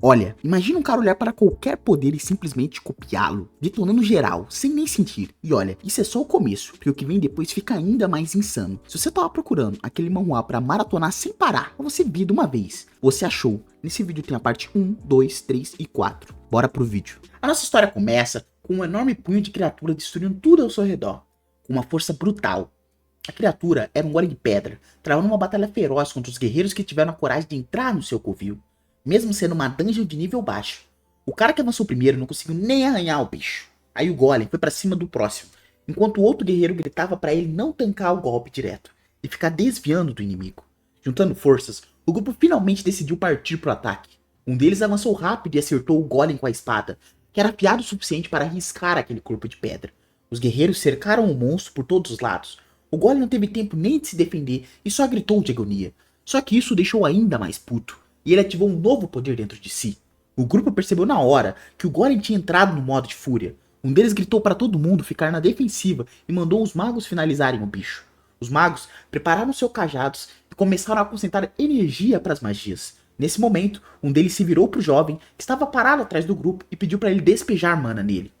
Olha, imagina um cara olhar para qualquer poder e simplesmente copiá-lo, detonando geral, sem nem sentir. E olha, isso é só o começo, porque o que vem depois fica ainda mais insano. Se você tava procurando aquele manhwa para maratonar sem parar, pra você vir de uma vez, você achou. Nesse vídeo tem a parte 1, 2, 3 e 4. Bora pro vídeo. A nossa história começa com um enorme punho de criatura destruindo tudo ao seu redor, com uma força brutal. A criatura era um golem de pedra, travando uma batalha feroz contra os guerreiros que tiveram a coragem de entrar no seu covil, mesmo sendo uma dungeon de nível baixo. O cara que avançou primeiro não conseguiu nem arranhar o bicho. Aí o golem foi pra cima do próximo, enquanto o outro guerreiro gritava pra ele não tancar o golpe direto e ficar desviando do inimigo. Juntando forças, o grupo finalmente decidiu partir pro ataque. Um deles avançou rápido e acertou o golem com a espada, que era afiado o suficiente para riscar aquele corpo de pedra. Os guerreiros cercaram o monstro por todos os lados. O golem não teve tempo nem de se defender e só gritou de agonia. Só que isso o deixou ainda mais puto, e ele ativou um novo poder dentro de si. O grupo percebeu na hora que o golem tinha entrado no modo de fúria. Um deles gritou para todo mundo ficar na defensiva e mandou os magos finalizarem o bicho. Os magos prepararam seus cajados e começaram a concentrar energia para as magias. Nesse momento, um deles se virou pro jovem que estava parado atrás do grupo e pediu para ele despejar mana nele.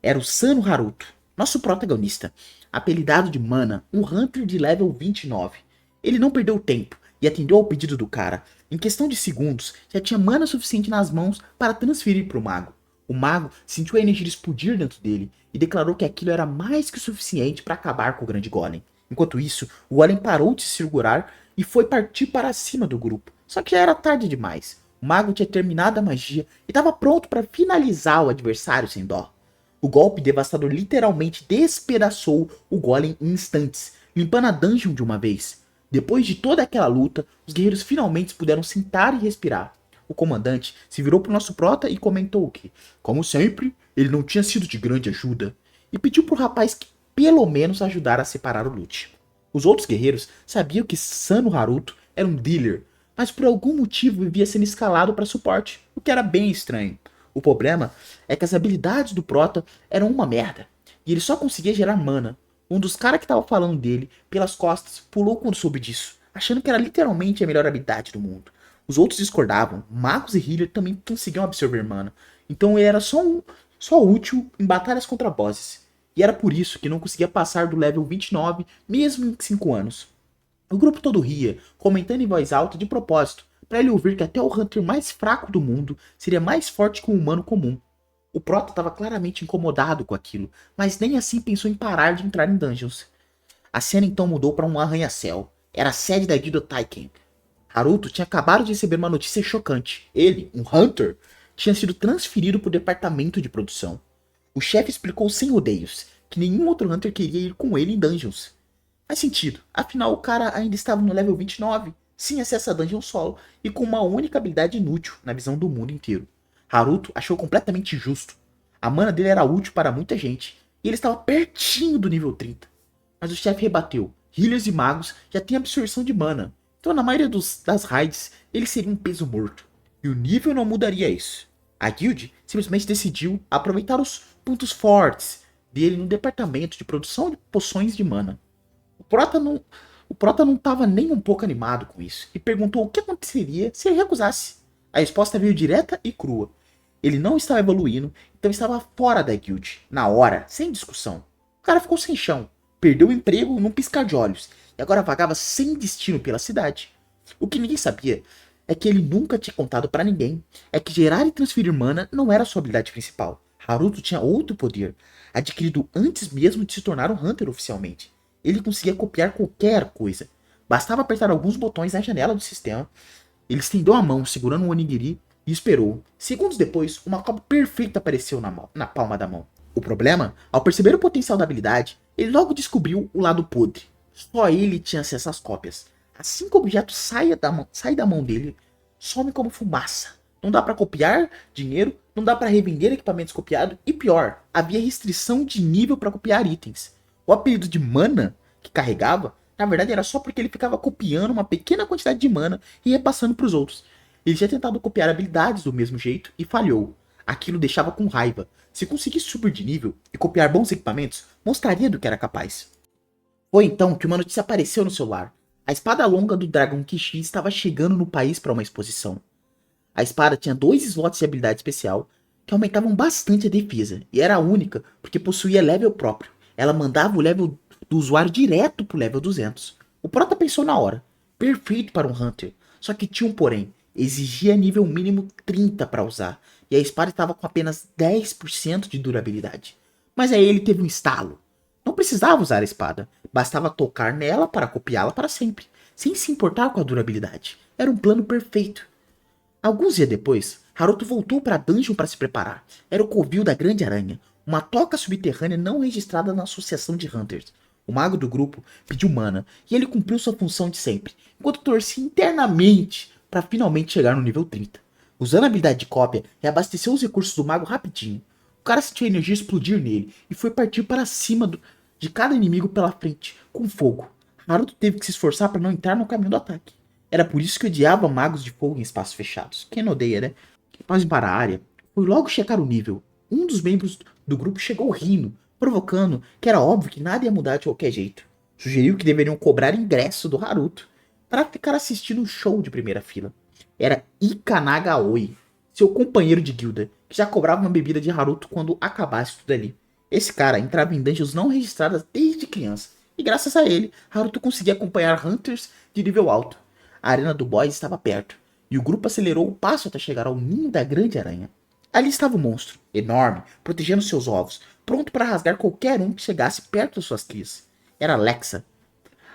Era o Sano Haruto, nosso protagonista, apelidado de Mana, um Hunter de level 29. Ele não perdeu tempo e atendeu ao pedido do cara. Em questão de segundos, já tinha mana suficiente nas mãos para transferir para o mago. O mago sentiu a energia explodir dentro dele e declarou que aquilo era mais que o suficiente para acabar com o grande golem. Enquanto isso, o golem parou de se segurar e foi partir para cima do grupo. Só que já era tarde demais. O mago tinha terminado a magia e estava pronto para finalizar o adversário sem dó. O golpe devastador literalmente despedaçou o golem em instantes, limpando a dungeon de uma vez. Depois de toda aquela luta, os guerreiros finalmente puderam sentar e respirar. O comandante se virou para o nosso prota e comentou que, como sempre, ele não tinha sido de grande ajuda, e pediu para o rapaz que pelo menos ajudar a separar o loot. Os outros guerreiros sabiam que Sano Haruto era um dealer, mas por algum motivo vivia sendo escalado para suporte, o que era bem estranho. O problema é que as habilidades do prota eram uma merda, e ele só conseguia gerar mana. Um dos caras que tava falando dele, pelas costas, pulou quando soube disso, achando que era literalmente a melhor habilidade do mundo. Os outros discordavam, magos e healer também conseguiam absorver mana, então ele era só útil em batalhas contra bosses. E era por isso que não conseguia passar do level 29, mesmo em 5 anos. O grupo todo ria, comentando em voz alta de propósito, para ele ouvir que até o Hunter mais fraco do mundo seria mais forte que um humano comum. O Prota estava claramente incomodado com aquilo, mas nem assim pensou em parar de entrar em dungeons. A cena então mudou para um arranha-céu. Era a sede da guilda Taiken. Haruto tinha acabado de receber uma notícia chocante. Ele, um Hunter, tinha sido transferido para o departamento de produção. O chefe explicou sem rodeios que nenhum outro Hunter queria ir com ele em dungeons. Faz sentido, afinal o cara ainda estava no level 29, sem acesso a dungeon solo e com uma única habilidade inútil na visão do mundo inteiro. Haruto achou completamente justo. A mana dele era útil para muita gente e ele estava pertinho do nível 30. Mas o chefe rebateu, healers e magos já têm absorção de mana, então na maioria das raids ele seria um peso morto. E o nível não mudaria isso. A guild simplesmente decidiu aproveitar os pontos fortes dele no departamento de produção de poções de mana. O Prota não estava nem um pouco animado com isso e perguntou o que aconteceria se ele recusasse. A resposta veio direta e crua. Ele não estava evoluindo, então estava fora da guild, na hora, sem discussão. O cara ficou sem chão, perdeu o emprego num piscar de olhos e agora vagava sem destino pela cidade. O que ninguém sabia é que ele nunca tinha contado para ninguém é que gerar e transferir mana não era sua habilidade principal. Haruto tinha outro poder, adquirido antes mesmo de se tornar um Hunter oficialmente. Ele conseguia copiar qualquer coisa. Bastava apertar alguns botões na janela do sistema. Ele estendeu a mão segurando um onigiri e esperou. Segundos depois, uma cobra perfeita apareceu na palma da mão. O problema, ao perceber o potencial da habilidade, ele logo descobriu o lado podre. Só ele tinha acesso às cópias. Assim que o objeto sai da mão dele, some como fumaça. Não dá para copiar dinheiro, não dá para revender equipamentos copiados e pior, havia restrição de nível para copiar itens. O apelido de mana que carregava, na verdade era só porque ele ficava copiando uma pequena quantidade de mana e repassando para os outros. Ele tinha tentado copiar habilidades do mesmo jeito e falhou. Aquilo deixava com raiva. Se conseguisse subir de nível e copiar bons equipamentos, mostraria do que era capaz. Foi então que uma notícia apareceu no celular. A espada longa do Dragon Kishi estava chegando no país para uma exposição. A espada tinha 2 slots de habilidade especial que aumentavam bastante a defesa, e era a única porque possuía level próprio. Ela mandava o level do usuário direto pro level 200. O Prota pensou na hora, perfeito para um Hunter, só que tinha um porém, exigia nível mínimo 30 para usar, e a espada estava com apenas 10% de durabilidade. Mas aí ele teve um estalo. Não precisava usar a espada, bastava tocar nela para copiá-la para sempre, sem se importar com a durabilidade. Era um plano perfeito. Alguns dias depois, Haruto voltou para a dungeon para se preparar. Era o covil da Grande Aranha, uma toca subterrânea não registrada na Associação de Hunters. O mago do grupo pediu mana, e ele cumpriu sua função de sempre, enquanto torcia internamente para finalmente chegar no nível 30. Usando a habilidade de cópia, reabasteceu os recursos do mago rapidinho. O cara sentiu a energia explodir nele e foi partir para cima de cada inimigo pela frente, com fogo. Naruto teve que se esforçar para não entrar no caminho do ataque. Era por isso que odiava magos de fogo em espaços fechados. Quem não odeia, né? Após ir para a área, foi logo checar o nível. Um dos membros do grupo chegou rindo, provocando que era óbvio que nada ia mudar de qualquer jeito. Sugeriu que deveriam cobrar ingresso do Haruto para ficar assistindo um show de primeira fila. Era Ikanaga Aoi, seu companheiro de guilda, que já cobrava uma bebida de Haruto quando acabasse tudo ali. Esse cara entrava em dungeons não registradas desde criança, e graças a ele, Haruto conseguia acompanhar Hunters de nível alto. A arena do boss estava perto, e o grupo acelerou o passo até chegar ao ninho da Grande Aranha. Ali estava o monstro, enorme, protegendo seus ovos, pronto para rasgar qualquer um que chegasse perto de suas crias. Era Alexa,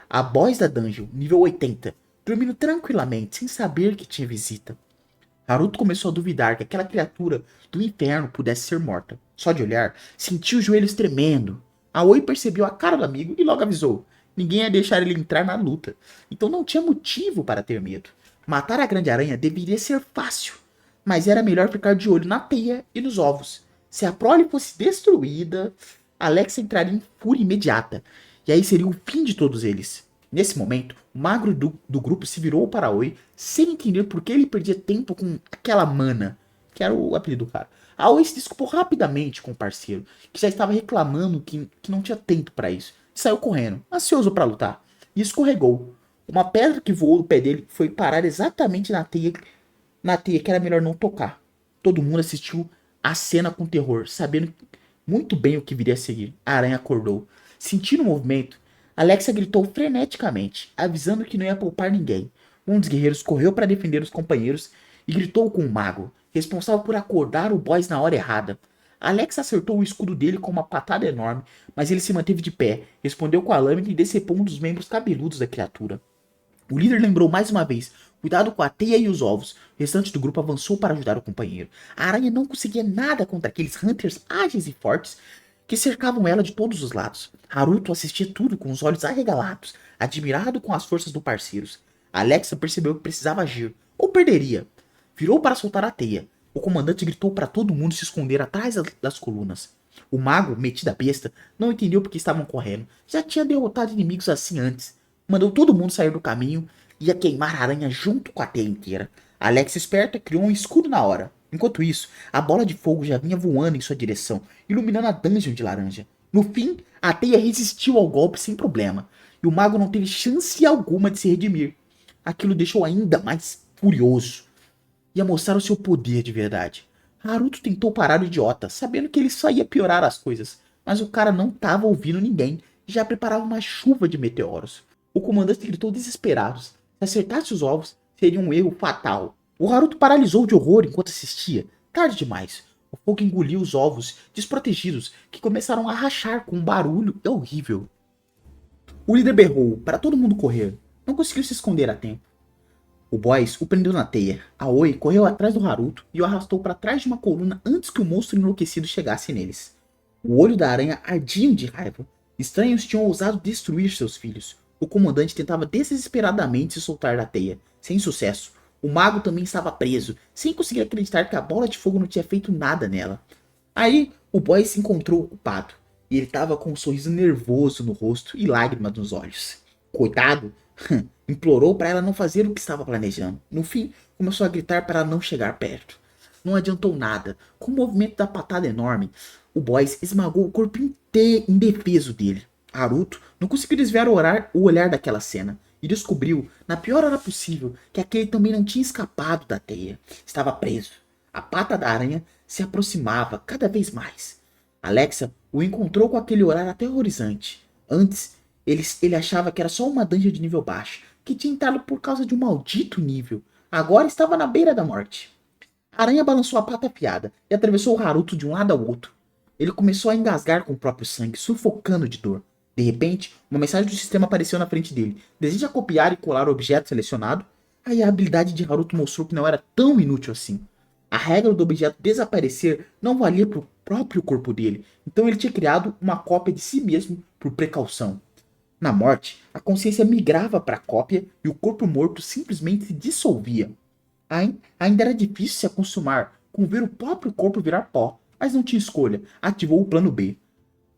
a boss da dungeon, nível 80, dormindo tranquilamente, sem saber que tinha visita. Naruto começou a duvidar que aquela criatura do inferno pudesse ser morta. Só de olhar, sentiu os joelhos tremendo. Aoi percebeu a cara do amigo e logo avisou. Ninguém ia deixar ele entrar na luta, então não tinha motivo para ter medo. Matar a Grande Aranha deveria ser fácil, mas era melhor ficar de olho na teia e nos ovos. Se a prole fosse destruída, Alex entraria em fúria imediata, e aí seria o fim de todos eles. Nesse momento, o magro do grupo se virou para Aoi, sem entender por que ele perdia tempo com aquela mana, que era o apelido do cara. Aoi se desculpou rapidamente com o parceiro, que já estava reclamando que não tinha tempo para isso, e saiu correndo, ansioso para lutar, e escorregou. Uma pedra que voou do pé dele foi parar exatamente na teia que era melhor não tocar. Todo mundo assistiu a cena com terror, sabendo muito bem o que viria a seguir. A aranha acordou. Sentindo o movimento, Alexa gritou freneticamente, avisando que não ia poupar ninguém. Um dos guerreiros correu para defender os companheiros e gritou com o mago, responsável por acordar o boss na hora errada. Alexa acertou o escudo dele com uma patada enorme, mas ele se manteve de pé, respondeu com a lâmina e decepou um dos membros cabeludos da criatura. O líder lembrou mais uma vez, cuidado com a teia e os ovos. O restante do grupo avançou para ajudar o companheiro. A aranha não conseguia nada contra aqueles hunters ágeis e fortes que cercavam ela de todos os lados. Haruto assistia tudo com os olhos arregalados, admirado com as forças do parceiro. Alexa percebeu que precisava agir, ou perderia. Virou para soltar a teia. O comandante gritou para todo mundo se esconder atrás das colunas. O mago, metido a besta, não entendeu por que estavam correndo. Já tinha derrotado inimigos assim antes. Mandou todo mundo sair do caminho e ia queimar a aranha junto com a teia inteira. Alexa, esperta, criou um escudo na hora. Enquanto isso, a bola de fogo já vinha voando em sua direção, iluminando a dungeon de laranja. No fim, a teia resistiu ao golpe sem problema, e o mago não teve chance alguma de se redimir. Aquilo deixou ainda mais furioso. Ia mostrar o seu poder de verdade. Naruto tentou parar o idiota, sabendo que ele só ia piorar as coisas, mas o cara não estava ouvindo ninguém e já preparava uma chuva de meteoros. O comandante gritou desesperado. Se acertasse os ovos, seria um erro fatal. O Haruto paralisou de horror enquanto assistia. Tarde demais. O fogo engoliu os ovos, desprotegidos, que começaram a rachar com um barulho horrível. O líder berrou para todo mundo correr. Não conseguiu se esconder a tempo. O boss o prendeu na teia. Aoi correu atrás do Haruto e o arrastou para trás de uma coluna antes que o monstro enlouquecido chegasse neles. O olho da aranha ardia de raiva. Estranhos tinham ousado destruir seus filhos. O comandante tentava desesperadamente se soltar da teia, sem sucesso. O mago também estava preso, sem conseguir acreditar que a bola de fogo não tinha feito nada nela. Aí, o boy se encontrou o culpado, e ele estava com um sorriso nervoso no rosto e lágrimas nos olhos. Coitado, implorou para ela não fazer o que estava planejando. No fim, começou a gritar para ela não chegar perto. Não adiantou nada. Com o movimento da patada enorme, o boy esmagou o corpo inteiro indefeso dele. Haruto não conseguiu desviar o olhar daquela cena, e descobriu, na pior hora possível, que aquele também não tinha escapado da teia. Estava preso. A pata da aranha se aproximava cada vez mais. Alexa o encontrou com aquele olhar aterrorizante. Antes, ele achava que era só uma dungeon de nível baixo, que tinha entrado por causa de um maldito nível. Agora estava na beira da morte. A aranha balançou a pata afiada e atravessou o Haruto de um lado ao outro. Ele começou a engasgar com o próprio sangue, sufocando de dor. De repente, uma mensagem do sistema apareceu na frente dele. Deseja copiar e colar o objeto selecionado? Aí a habilidade de Haruto mostrou que não era tão inútil assim. A regra do objeto desaparecer não valia para o próprio corpo dele, então ele tinha criado uma cópia de si mesmo por precaução. Na morte, a consciência migrava para a cópia e o corpo morto simplesmente se dissolvia. Ainda era difícil se acostumar com ver o próprio corpo virar pó, mas não tinha escolha, ativou o plano B.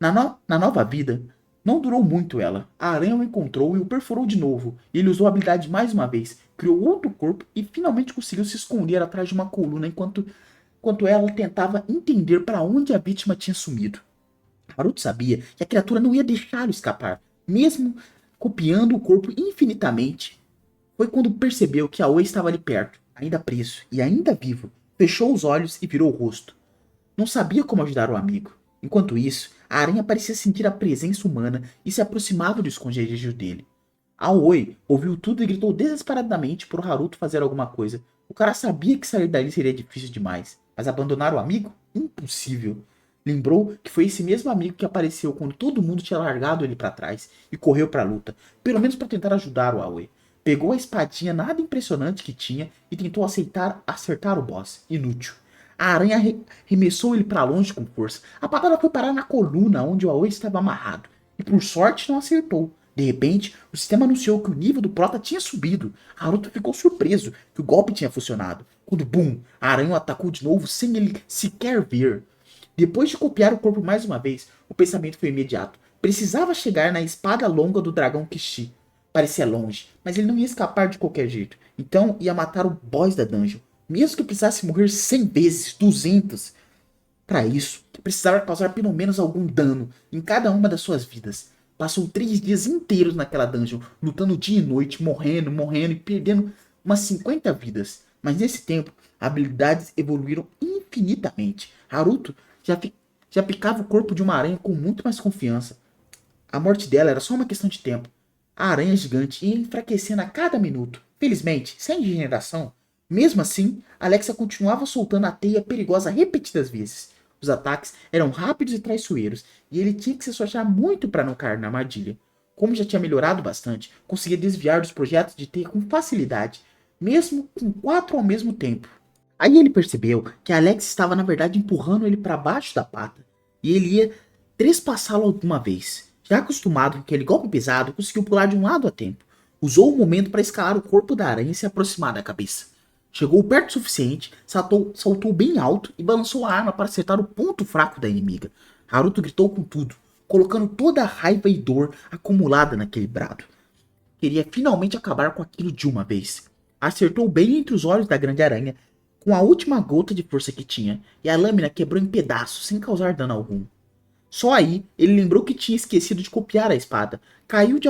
Na nova vida, não durou muito ela. A aranha o encontrou e o perfurou de novo. Ele usou a habilidade mais uma vez, criou outro corpo e finalmente conseguiu se esconder atrás de uma coluna enquanto ela tentava entender para onde a vítima tinha sumido. Naruto sabia que a criatura não ia deixá-lo escapar, mesmo copiando o corpo infinitamente. Foi quando percebeu que Aoi estava ali perto, ainda preso e ainda vivo. Fechou os olhos e virou o rosto. Não sabia como ajudar o amigo. Enquanto isso, a aranha parecia sentir a presença humana e se aproximava do esconderijo dele. Aoi ouviu tudo e gritou desesperadamente por Haruto fazer alguma coisa. O cara sabia que sair dali seria difícil demais, mas abandonar o amigo? Impossível. Lembrou que foi esse mesmo amigo que apareceu quando todo mundo tinha largado ele para trás e correu para a luta, pelo menos para tentar ajudar o Aoi. Pegou a espadinha nada impressionante que tinha e tentou acertar o boss. Inútil. A aranha arremessou ele para longe com força. A patada foi parar na coluna onde o Aoi estava amarrado. E por sorte não acertou. De repente, o sistema anunciou que o nível do prota tinha subido. Haruto ficou surpreso que o golpe tinha funcionado. Quando, bum, a aranha o atacou de novo sem ele sequer ver. Depois de copiar o corpo mais uma vez, o pensamento foi imediato. Precisava chegar na espada longa do dragão Kishi. Parecia longe, mas ele não ia escapar de qualquer jeito. Então ia matar o boss da dungeon. Mesmo que precisasse morrer 100 vezes, 200. Para isso, precisava causar pelo menos algum dano em cada uma das suas vidas. Passou 3 dias inteiros naquela dungeon, lutando dia e noite, morrendo e perdendo umas 50 vidas. Mas nesse tempo, habilidades evoluíram infinitamente. Haruto já picava o corpo de uma aranha com muito mais confiança. A morte dela era só uma questão de tempo. A aranha gigante ia enfraquecendo a cada minuto. Felizmente, sem regeneração. Mesmo assim, Alexa continuava soltando a teia perigosa repetidas vezes. Os ataques eram rápidos e traiçoeiros, e ele tinha que se esforçar muito para não cair na armadilha. Como já tinha melhorado bastante, conseguia desviar dos projetos de teia com facilidade, mesmo com 4 ao mesmo tempo. Aí ele percebeu que Alex estava na verdade empurrando ele para baixo da pata, e ele ia trespassá-lo alguma vez. Já acostumado com aquele golpe pesado, conseguiu pular de um lado a tempo. Usou o momento para escalar o corpo da aranha e se aproximar da cabeça. Chegou perto o suficiente, saltou bem alto e balançou a arma para acertar o ponto fraco da inimiga. Haruto gritou com tudo, colocando toda a raiva e dor acumulada naquele brado. Queria finalmente acabar com aquilo de uma vez. Acertou bem entre os olhos da grande aranha, com a última gota de força que tinha, e a lâmina quebrou em pedaços sem causar dano algum. Só aí ele lembrou que tinha esquecido de copiar a espada. Caiu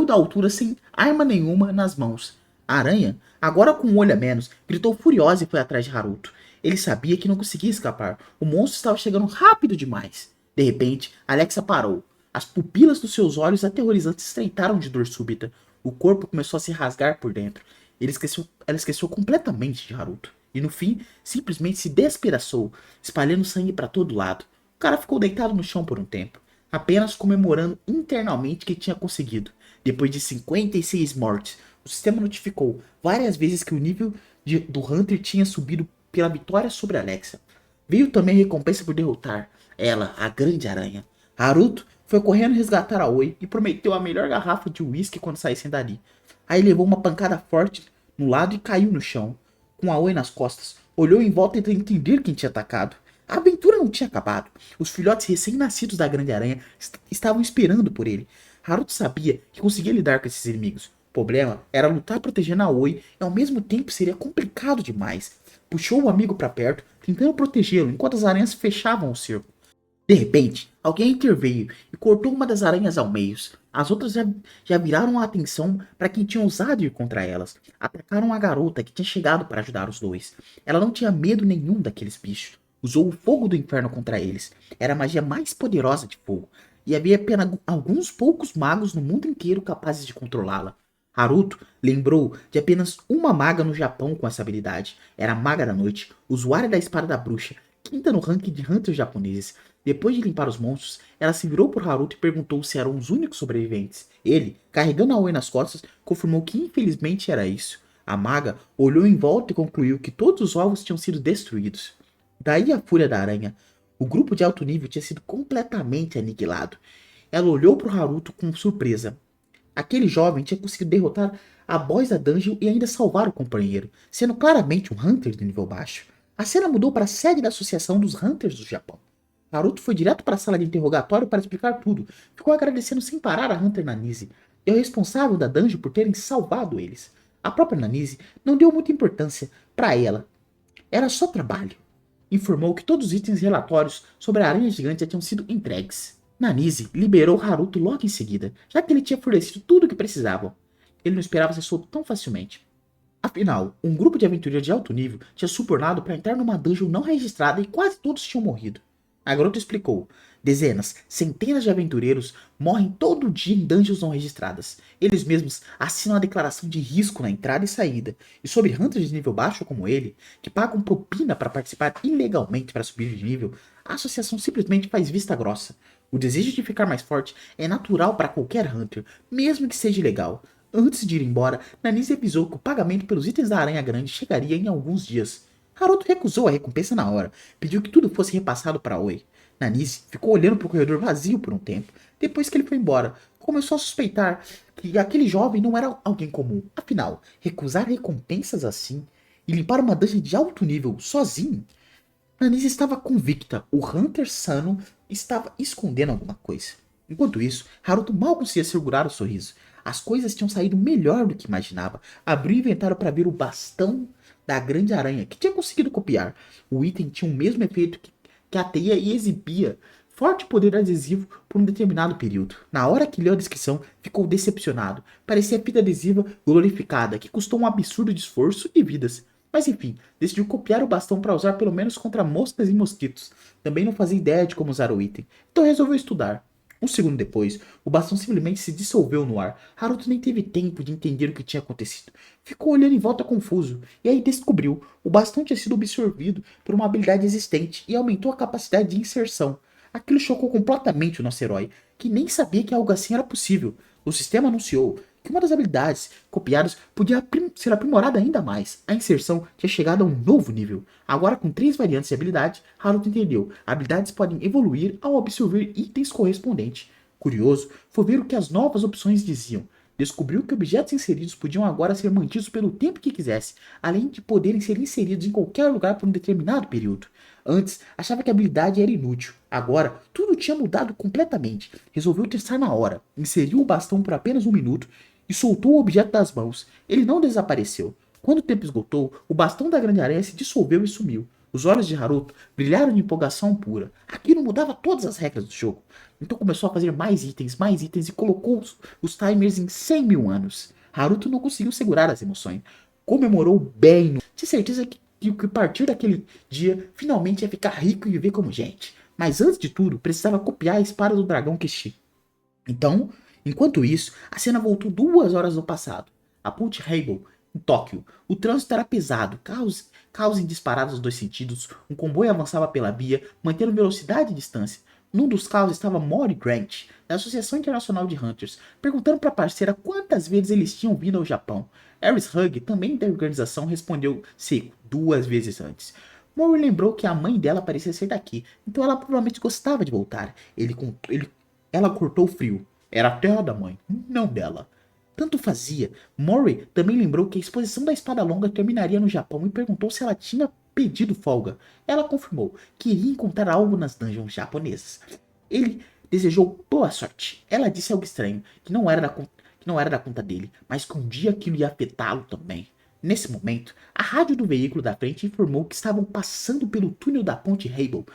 da altura sem arma nenhuma nas mãos. A aranha, agora com um olho a menos, gritou furiosa e foi atrás de Haruto. Ele sabia que não conseguia escapar. O monstro estava chegando rápido demais. De repente, Alexa parou. As pupilas dos seus olhos aterrorizantes estreitaram de dor súbita. O corpo começou a se rasgar por dentro. Ela esqueceu completamente de Haruto. E no fim, simplesmente se despedaçou, espalhando sangue para todo lado. O cara ficou deitado no chão por um tempo, apenas comemorando internamente que tinha conseguido. Depois de 56 mortes, o sistema notificou várias vezes que o nível do Hunter tinha subido pela vitória sobre Alexa. Veio também a recompensa por derrotar ela, a grande aranha. Haruto foi correndo resgatar a Oi e prometeu a melhor garrafa de uísque quando saíssem dali. Aí levou uma pancada forte no lado e caiu no chão, com a Oi nas costas. Olhou em volta e tentou entender quem tinha atacado. A aventura não tinha acabado. Os filhotes recém-nascidos da Grande Aranha estavam esperando por ele. Haruto sabia que conseguia lidar com esses inimigos. O problema era lutar protegendo a Oi e ao mesmo tempo seria complicado demais. Puxou o amigo para perto, tentando protegê-lo enquanto as aranhas fechavam o cerco. De repente, alguém interveio e cortou uma das aranhas ao meio. As outras já viraram a atenção para quem tinha ousado ir contra elas. Atacaram a garota que tinha chegado para ajudar os dois. Ela não tinha medo nenhum daqueles bichos. Usou o fogo do inferno contra eles. Era a magia mais poderosa de fogo. E havia apenas alguns poucos magos no mundo inteiro capazes de controlá-la. Haruto lembrou de apenas uma maga no Japão com essa habilidade. Era a Maga da Noite, usuária da Espada da Bruxa, quinta no ranking de hunters japoneses. Depois de limpar os monstros, ela se virou por Haruto e perguntou se eram os únicos sobreviventes. Ele, carregando a Oi nas costas, confirmou que infelizmente era isso. A maga olhou em volta e concluiu que todos os ovos tinham sido destruídos. Daí a fúria da aranha. O grupo de alto nível tinha sido completamente aniquilado. Ela olhou para Haruto com surpresa. Aquele jovem tinha conseguido derrotar a boss da dungeon e ainda salvar o companheiro, sendo claramente um hunter de nível baixo. A cena mudou para a sede da Associação dos Hunters do Japão. Naruto foi direto para a sala de interrogatório para explicar tudo. Ficou agradecendo sem parar a Hunter Nanise e ao responsável da dungeon por terem salvado eles. A própria Nanise não deu muita importância para ela. Era só trabalho. Informou que todos os itens e relatórios sobre a aranha gigante já tinham sido entregues. Nanise liberou Haruto logo em seguida, já que ele tinha fornecido tudo o que precisavam. Ele não esperava ser solto tão facilmente. Afinal, um grupo de aventureiros de alto nível tinha subornado para entrar numa dungeon não registrada e quase todos tinham morrido. A garota explicou. Dezenas, centenas de aventureiros morrem todo dia em dungeons não registradas. Eles mesmos assinam a declaração de risco na entrada e saída. E sobre hunters de nível baixo como ele, que pagam propina para participar ilegalmente para subir de nível, a associação simplesmente faz vista grossa. O desejo de ficar mais forte é natural para qualquer hunter, mesmo que seja ilegal. Antes de ir embora, Nanise avisou que o pagamento pelos itens da Aranha Grande chegaria em alguns dias. Haruto recusou a recompensa na hora, pediu que tudo fosse repassado para Oi. Nanise ficou olhando para o corredor vazio por um tempo. Depois que ele foi embora, começou a suspeitar que aquele jovem não era alguém comum. Afinal, recusar recompensas assim e limpar uma dungeon de alto nível sozinho? Nanise estava convicta, o Hunter Sano estava escondendo alguma coisa. Enquanto isso, Haruto mal conseguia segurar o sorriso. As coisas tinham saído melhor do que imaginava. Abriu o inventário para ver o bastão da grande aranha, que tinha conseguido copiar. O item tinha o mesmo efeito que a teia e exibia forte poder adesivo por um determinado período. Na hora que leu a descrição, ficou decepcionado. Parecia fita adesiva glorificada, que custou um absurdo de esforço e vidas. Mas enfim, decidiu copiar o bastão para usar pelo menos contra moscas e mosquitos. Também não fazia ideia de como usar o item, então resolveu estudar. Um segundo depois, o bastão simplesmente se dissolveu no ar. Haruto nem teve tempo de entender o que tinha acontecido. Ficou olhando em volta confuso, e aí descobriu. O bastão tinha sido absorvido por uma habilidade existente e aumentou a capacidade de inserção. Aquilo chocou completamente o nosso herói, que nem sabia que algo assim era possível. O sistema anunciou que uma das habilidades copiadas podia ser aprimorada ainda mais. A inserção tinha chegado a um novo nível. Agora, com 3 variantes de habilidade, Haruto entendeu. Habilidades podem evoluir ao absorver itens correspondentes. Curioso foi ver o que as novas opções diziam. Descobriu que objetos inseridos podiam agora ser mantidos pelo tempo que quisesse, além de poderem ser inseridos em qualquer lugar por um determinado período. Antes, achava que a habilidade era inútil. Agora, tudo tinha mudado completamente. Resolveu testar na hora. Inseriu o bastão por apenas 1 minuto e soltou o objeto das mãos. Ele não desapareceu. Quando o tempo esgotou, o bastão da grande aranha se dissolveu e sumiu. Os olhos de Haruto brilharam de empolgação pura. Aquilo mudava todas as regras do jogo. Então começou a fazer mais itens e colocou os timers em 100 mil anos. Haruto não conseguiu segurar as emoções. Comemorou bem. Tinha certeza que a partir daquele dia finalmente ia ficar rico e viver como gente. Mas antes de tudo, precisava copiar a espada do dragão Kishi. Então, enquanto isso, a cena voltou 2 horas no passado. A ponte Heibo, em Tóquio. O trânsito era pesado, carros em disparados nos 2 sentidos, um comboio avançava pela via, mantendo velocidade e distância. Num dos carros estava Mori Grant, da Associação Internacional de Hunters, perguntando para a parceira quantas vezes eles tinham vindo ao Japão. Harris Hug, também da organização, respondeu seco, 2 vezes antes. Mori lembrou que a mãe dela parecia ser daqui, então ela provavelmente gostava de voltar. Ela cortou frio. Era a terra da mãe, não dela. Tanto fazia. Mori também lembrou que a exposição da espada longa terminaria no Japão e perguntou se ela tinha pedido folga. Ela confirmou que iria encontrar algo nas dungeons japonesas. Ele desejou boa sorte. Ela disse algo estranho, que não era da conta dele, mas que um dia aquilo ia afetá-lo também. Nesse momento, a rádio do veículo da frente informou que estavam passando pelo túnel da ponte Heibo.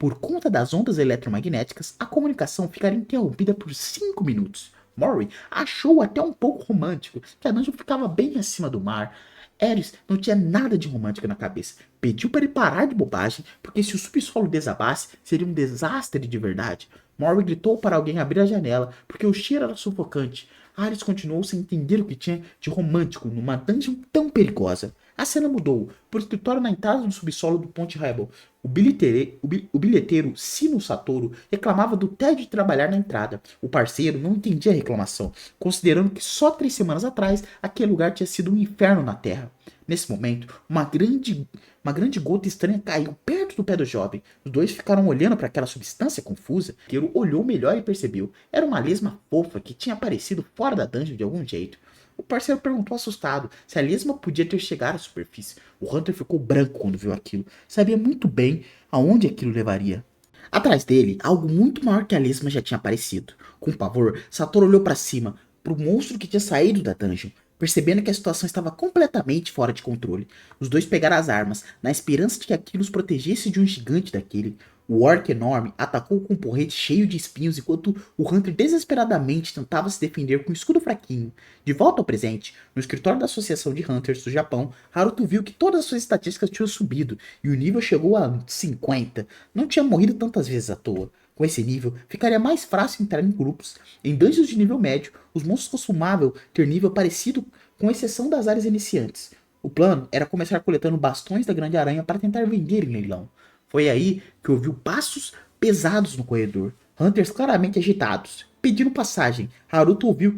Por conta das ondas eletromagnéticas, a comunicação ficaria interrompida por 5 minutos. Mori achou até um pouco romântico que a dungeon ficava bem acima do mar. Ares não tinha nada de romântico na cabeça. Pediu para ele parar de bobagem, porque se o subsolo desabasse, seria um desastre de verdade. Mori gritou para alguém abrir a janela, porque o cheiro era sufocante. Ares continuou sem entender o que tinha de romântico numa dungeon tão perigosa. A cena mudou. Por escritório na entrada do subsolo do Ponte Rebel, o bilheteiro Sino Satoru reclamava do tédio de trabalhar na entrada. O parceiro não entendia a reclamação, considerando que só 3 semanas atrás aquele lugar tinha sido um inferno na Terra. Nesse momento, uma grande gota estranha caiu perto do pé do jovem. Os dois ficaram olhando para aquela substância confusa. Kiro olhou melhor e percebeu. Era uma lesma fofa que tinha aparecido fora da dungeon de algum jeito. O parceiro perguntou assustado se a lesma podia ter chegado à superfície. O Hunter ficou branco quando viu aquilo. Sabia muito bem aonde aquilo levaria. Atrás dele, algo muito maior que a lesma já tinha aparecido. Com pavor, Satoru olhou para cima, para o monstro que tinha saído da dungeon, percebendo que a situação estava completamente fora de controle. Os dois pegaram as armas, na esperança de que aquilo os protegesse de um gigante daquele. O orc enorme atacou com um porrete cheio de espinhos enquanto o Hunter desesperadamente tentava se defender com um escudo fraquinho. De volta ao presente, no escritório da Associação de Hunters do Japão, Haruto viu que todas as suas estatísticas tinham subido e o nível chegou a 50. Não tinha morrido tantas vezes à toa. Com esse nível, ficaria mais fácil entrar em grupos. Em dungeons de nível médio, os monstros costumavam ter nível parecido, com exceção das áreas iniciantes. O plano era começar coletando bastões da Grande Aranha para tentar vender em leilão. Foi aí que ouviu passos pesados no corredor, Hunters claramente agitados, pedindo passagem. Haruto ouviu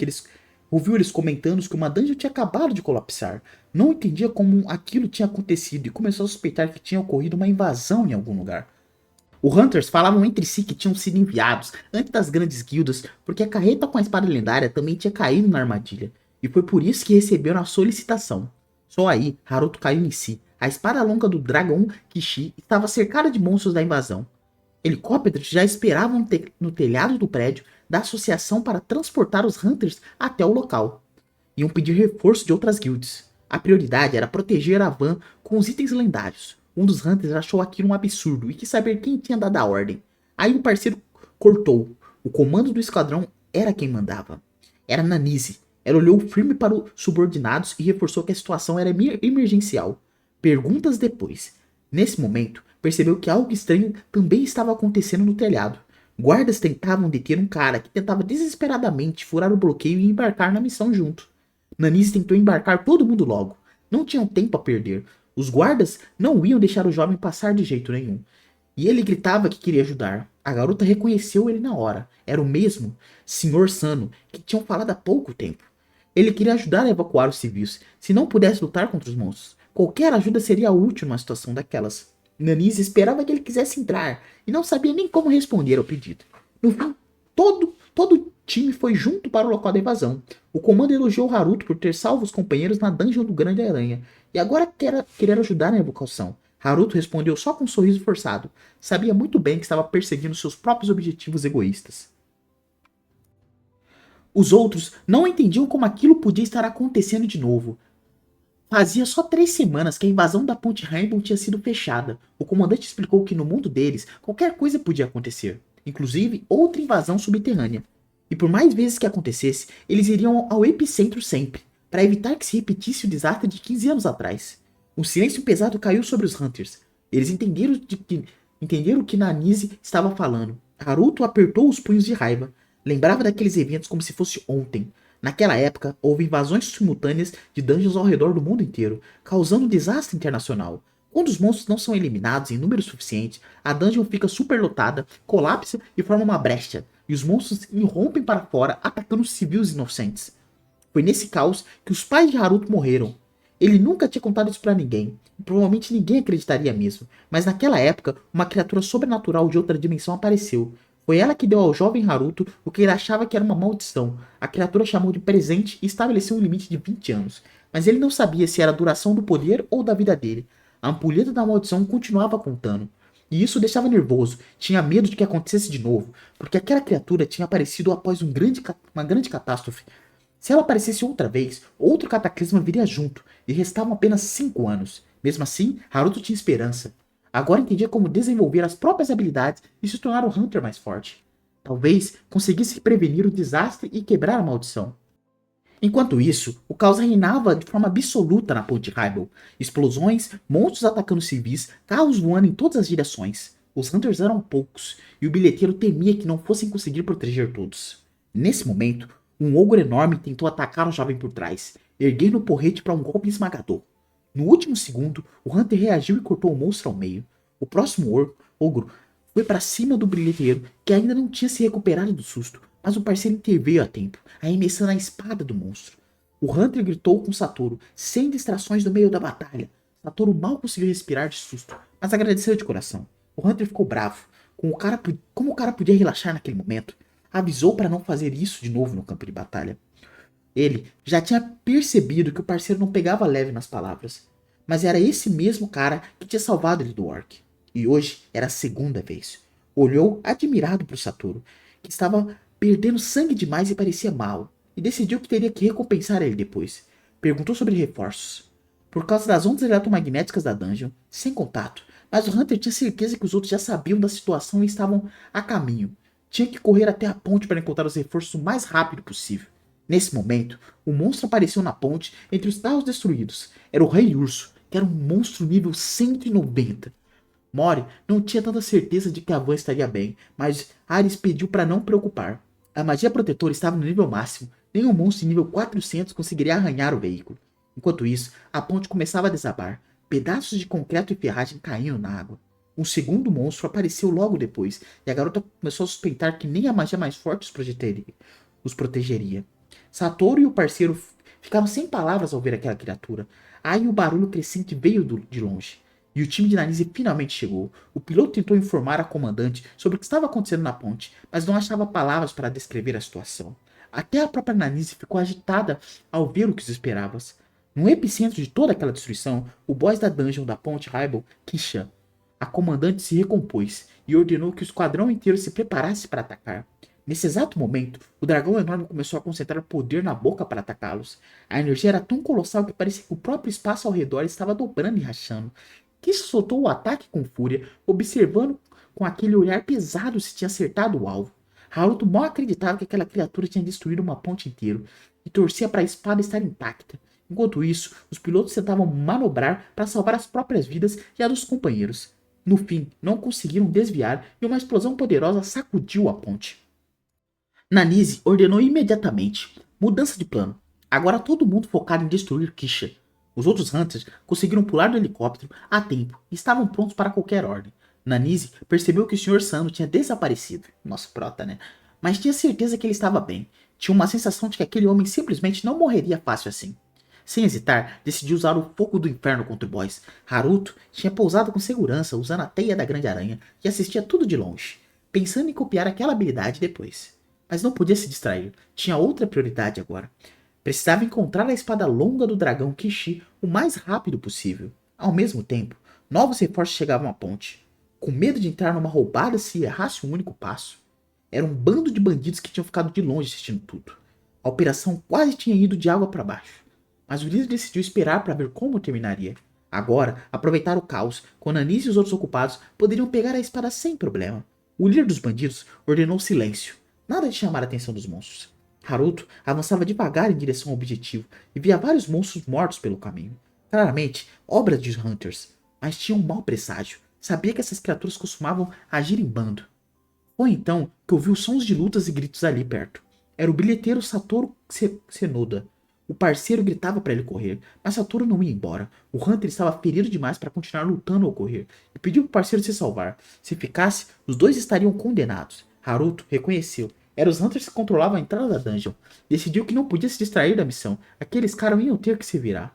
eles comentando que uma dungeon tinha acabado de colapsar. Não entendia como aquilo tinha acontecido e começou a suspeitar que tinha ocorrido uma invasão em algum lugar. Os Hunters falavam entre si que tinham sido enviados antes das grandes guildas, porque a carreta com a espada lendária também tinha caído na armadilha, e foi por isso que receberam a solicitação. Só aí, Haruto caiu em si. A espada longa do dragão Kishi estava cercada de monstros da invasão. Helicópteros já esperavam no telhado do prédio da associação para transportar os Hunters até o local. Iam pedir reforço de outras guilds. A prioridade era proteger a van com os itens lendários. Um dos Hunters achou aquilo um absurdo e quis saber quem tinha dado a ordem. Aí o parceiro cortou. O comando do esquadrão era quem mandava. Era Nanise. Ela olhou firme para os subordinados e reforçou que a situação era emergencial. Perguntas depois. Nesse momento, percebeu que algo estranho também estava acontecendo no telhado. Guardas tentavam deter um cara que tentava desesperadamente furar o bloqueio e embarcar na missão junto. Nanise tentou embarcar todo mundo logo. Não tinham tempo a perder. Os guardas não iam deixar o jovem passar de jeito nenhum. E ele gritava que queria ajudar. A garota reconheceu ele na hora. Era o mesmo Sr. Sano que tinham falado há pouco tempo. Ele queria ajudar a evacuar os civis, se não pudesse lutar contra os monstros. Qualquer ajuda seria útil numa situação daquelas. Nanise esperava que ele quisesse entrar e não sabia nem como responder ao pedido. No fim, todo o time foi junto para o local da invasão. O comando elogiou Haruto por ter salvo os companheiros na dungeon do Grande Aranha e agora querer ajudar na evacuação. Haruto respondeu só com um sorriso forçado. Sabia muito bem que estava perseguindo seus próprios objetivos egoístas. Os outros não entendiam como aquilo podia estar acontecendo de novo. Fazia só 3 semanas que a invasão da Ponte Rainbow tinha sido fechada. O comandante explicou que no mundo deles, qualquer coisa podia acontecer. Inclusive, outra invasão subterrânea. E por mais vezes que acontecesse, eles iriam ao epicentro sempre, para evitar que se repetisse o desastre de 15 anos atrás. Um silêncio pesado caiu sobre os Hunters. Eles entenderam o que Nanise estava falando. Haruto apertou os punhos de raiva. Lembrava daqueles eventos como se fosse ontem. Naquela época, houve invasões simultâneas de dungeons ao redor do mundo inteiro, causando um desastre internacional. Quando os monstros não são eliminados em número suficiente, a dungeon fica superlotada, colapsa e forma uma brecha, e os monstros irrompem para fora, atacando os civis inocentes. Foi nesse caos que os pais de Haruto morreram. Ele nunca tinha contado isso pra ninguém, e provavelmente ninguém acreditaria mesmo, mas naquela época, uma criatura sobrenatural de outra dimensão apareceu. Foi ela que deu ao jovem Haruto o que ele achava que era uma maldição. A criatura chamou de presente e estabeleceu um limite de 20 anos. Mas ele não sabia se era a duração do poder ou da vida dele. A ampulheta da maldição continuava contando. E isso o deixava nervoso. Tinha medo de que acontecesse de novo. Porque aquela criatura tinha aparecido após uma grande catástrofe. Se ela aparecesse outra vez, outro cataclisma viria junto. E restavam apenas 5 anos. Mesmo assim, Haruto tinha esperança. Agora entendia como desenvolver as próprias habilidades e se tornar um Hunter mais forte. Talvez conseguisse prevenir o desastre e quebrar a maldição. Enquanto isso, o caos reinava de forma absoluta na ponte Hyrule. Explosões, monstros atacando civis, carros voando em todas as direções. Os Hunters eram poucos, e o bilheteiro temia que não fossem conseguir proteger todos. Nesse momento, um ogro enorme tentou atacar o jovem por trás, erguendo o porrete para um golpe esmagador. No último segundo, o Hunter reagiu e cortou o monstro ao meio. O próximo ogro foi para cima do bilheteiro, que ainda não tinha se recuperado do susto, mas o parceiro interveio a tempo, arremessando a espada do monstro. O Hunter gritou com Satoru, sem distrações no meio da batalha. Satoru mal conseguiu respirar de susto, mas agradeceu de coração. O Hunter ficou bravo. Como o cara podia relaxar naquele momento? Avisou para não fazer isso de novo no campo de batalha. Ele já tinha percebido que o parceiro não pegava leve nas palavras. Mas era esse mesmo cara que tinha salvado ele do orc. E hoje era a segunda vez. Olhou admirado para o Satoru, que estava perdendo sangue demais e parecia mal, e decidiu que teria que recompensar ele depois. Perguntou sobre reforços. Por causa das ondas eletromagnéticas da dungeon, sem contato, mas o Hunter tinha certeza que os outros já sabiam da situação e estavam a caminho. Tinha que correr até a ponte para encontrar os reforços o mais rápido possível. Nesse momento, o monstro apareceu na ponte entre os carros destruídos. Era o Rei Urso, que era um monstro nível 190. Mori não tinha tanta certeza de que a van estaria bem, mas Ares pediu para não preocupar. A magia protetora estava no nível máximo, nenhum monstro de nível 400 conseguiria arranhar o veículo. Enquanto isso, a ponte começava a desabar, pedaços de concreto e ferragem caíam na água. Um segundo monstro apareceu logo depois, e a garota começou a suspeitar que nem a magia mais forte os protegeria. Satoru e o parceiro ficaram sem palavras ao ver aquela criatura. Aí o barulho crescente veio de longe. E o time de Nanise finalmente chegou. O piloto tentou informar a comandante sobre o que estava acontecendo na ponte, mas não achava palavras para descrever a situação. Até a própria Nanise ficou agitada ao ver o que os esperava. No epicentro de toda aquela destruição, o boss da dungeon da ponte Hyrule, Kishan. A comandante se recompôs e ordenou que o esquadrão inteiro se preparasse para atacar. Nesse exato momento, o dragão enorme começou a concentrar poder na boca para atacá-los. A energia era tão colossal que parecia que o próprio espaço ao redor estava dobrando e rachando. Kish soltou o ataque com fúria, observando com aquele olhar pesado se tinha acertado o alvo. Haruto mal acreditava que aquela criatura tinha destruído uma ponte inteira e torcia para a espada estar intacta. Enquanto isso, os pilotos tentavam manobrar para salvar as próprias vidas e a dos companheiros. No fim, não conseguiram desviar e uma explosão poderosa sacudiu a ponte. Nanise ordenou imediatamente: mudança de plano. Agora todo mundo focado em destruir Kisha. Os outros Hunters conseguiram pular do helicóptero a tempo e estavam prontos para qualquer ordem. Nanise percebeu que o Sr. Sano tinha desaparecido. Nosso prota, né? Mas tinha certeza que ele estava bem. Tinha uma sensação de que aquele homem simplesmente não morreria fácil assim. Sem hesitar, decidiu usar o fogo do inferno contra o boss. Haruto tinha pousado com segurança usando a teia da grande aranha e assistia tudo de longe, pensando em copiar aquela habilidade depois. Mas não podia se distrair, tinha outra prioridade agora. Precisava encontrar a espada longa do dragão Kishi o mais rápido possível. Ao mesmo tempo, novos reforços chegavam à ponte. Com medo de entrar numa roubada se errasse um único passo. Era um bando de bandidos que tinham ficado de longe assistindo tudo. A operação quase tinha ido de água para baixo. Mas o líder decidiu esperar para ver como terminaria. Agora, aproveitar o caos, quando Anis e os outros ocupados poderiam pegar a espada sem problema. O líder dos bandidos ordenou silêncio. Nada de chamar a atenção dos monstros. Haruto avançava devagar em direção ao objetivo e via vários monstros mortos pelo caminho. Claramente, obras de Hunters, mas tinha um mau presságio. Sabia que essas criaturas costumavam agir em bando. Foi então que ouviu sons de lutas e gritos ali perto. Era o bilheteiro Satoru Senoda. O parceiro gritava para ele correr, mas Satoru não ia embora. O Hunter estava ferido demais para continuar lutando ao correr e pediu para o parceiro se salvar. Se ficasse, os dois estariam condenados. Haruto reconheceu. Eram os Hunters que controlavam a entrada da dungeon. Decidiu que não podia se distrair da missão. Aqueles caras iam ter que se virar.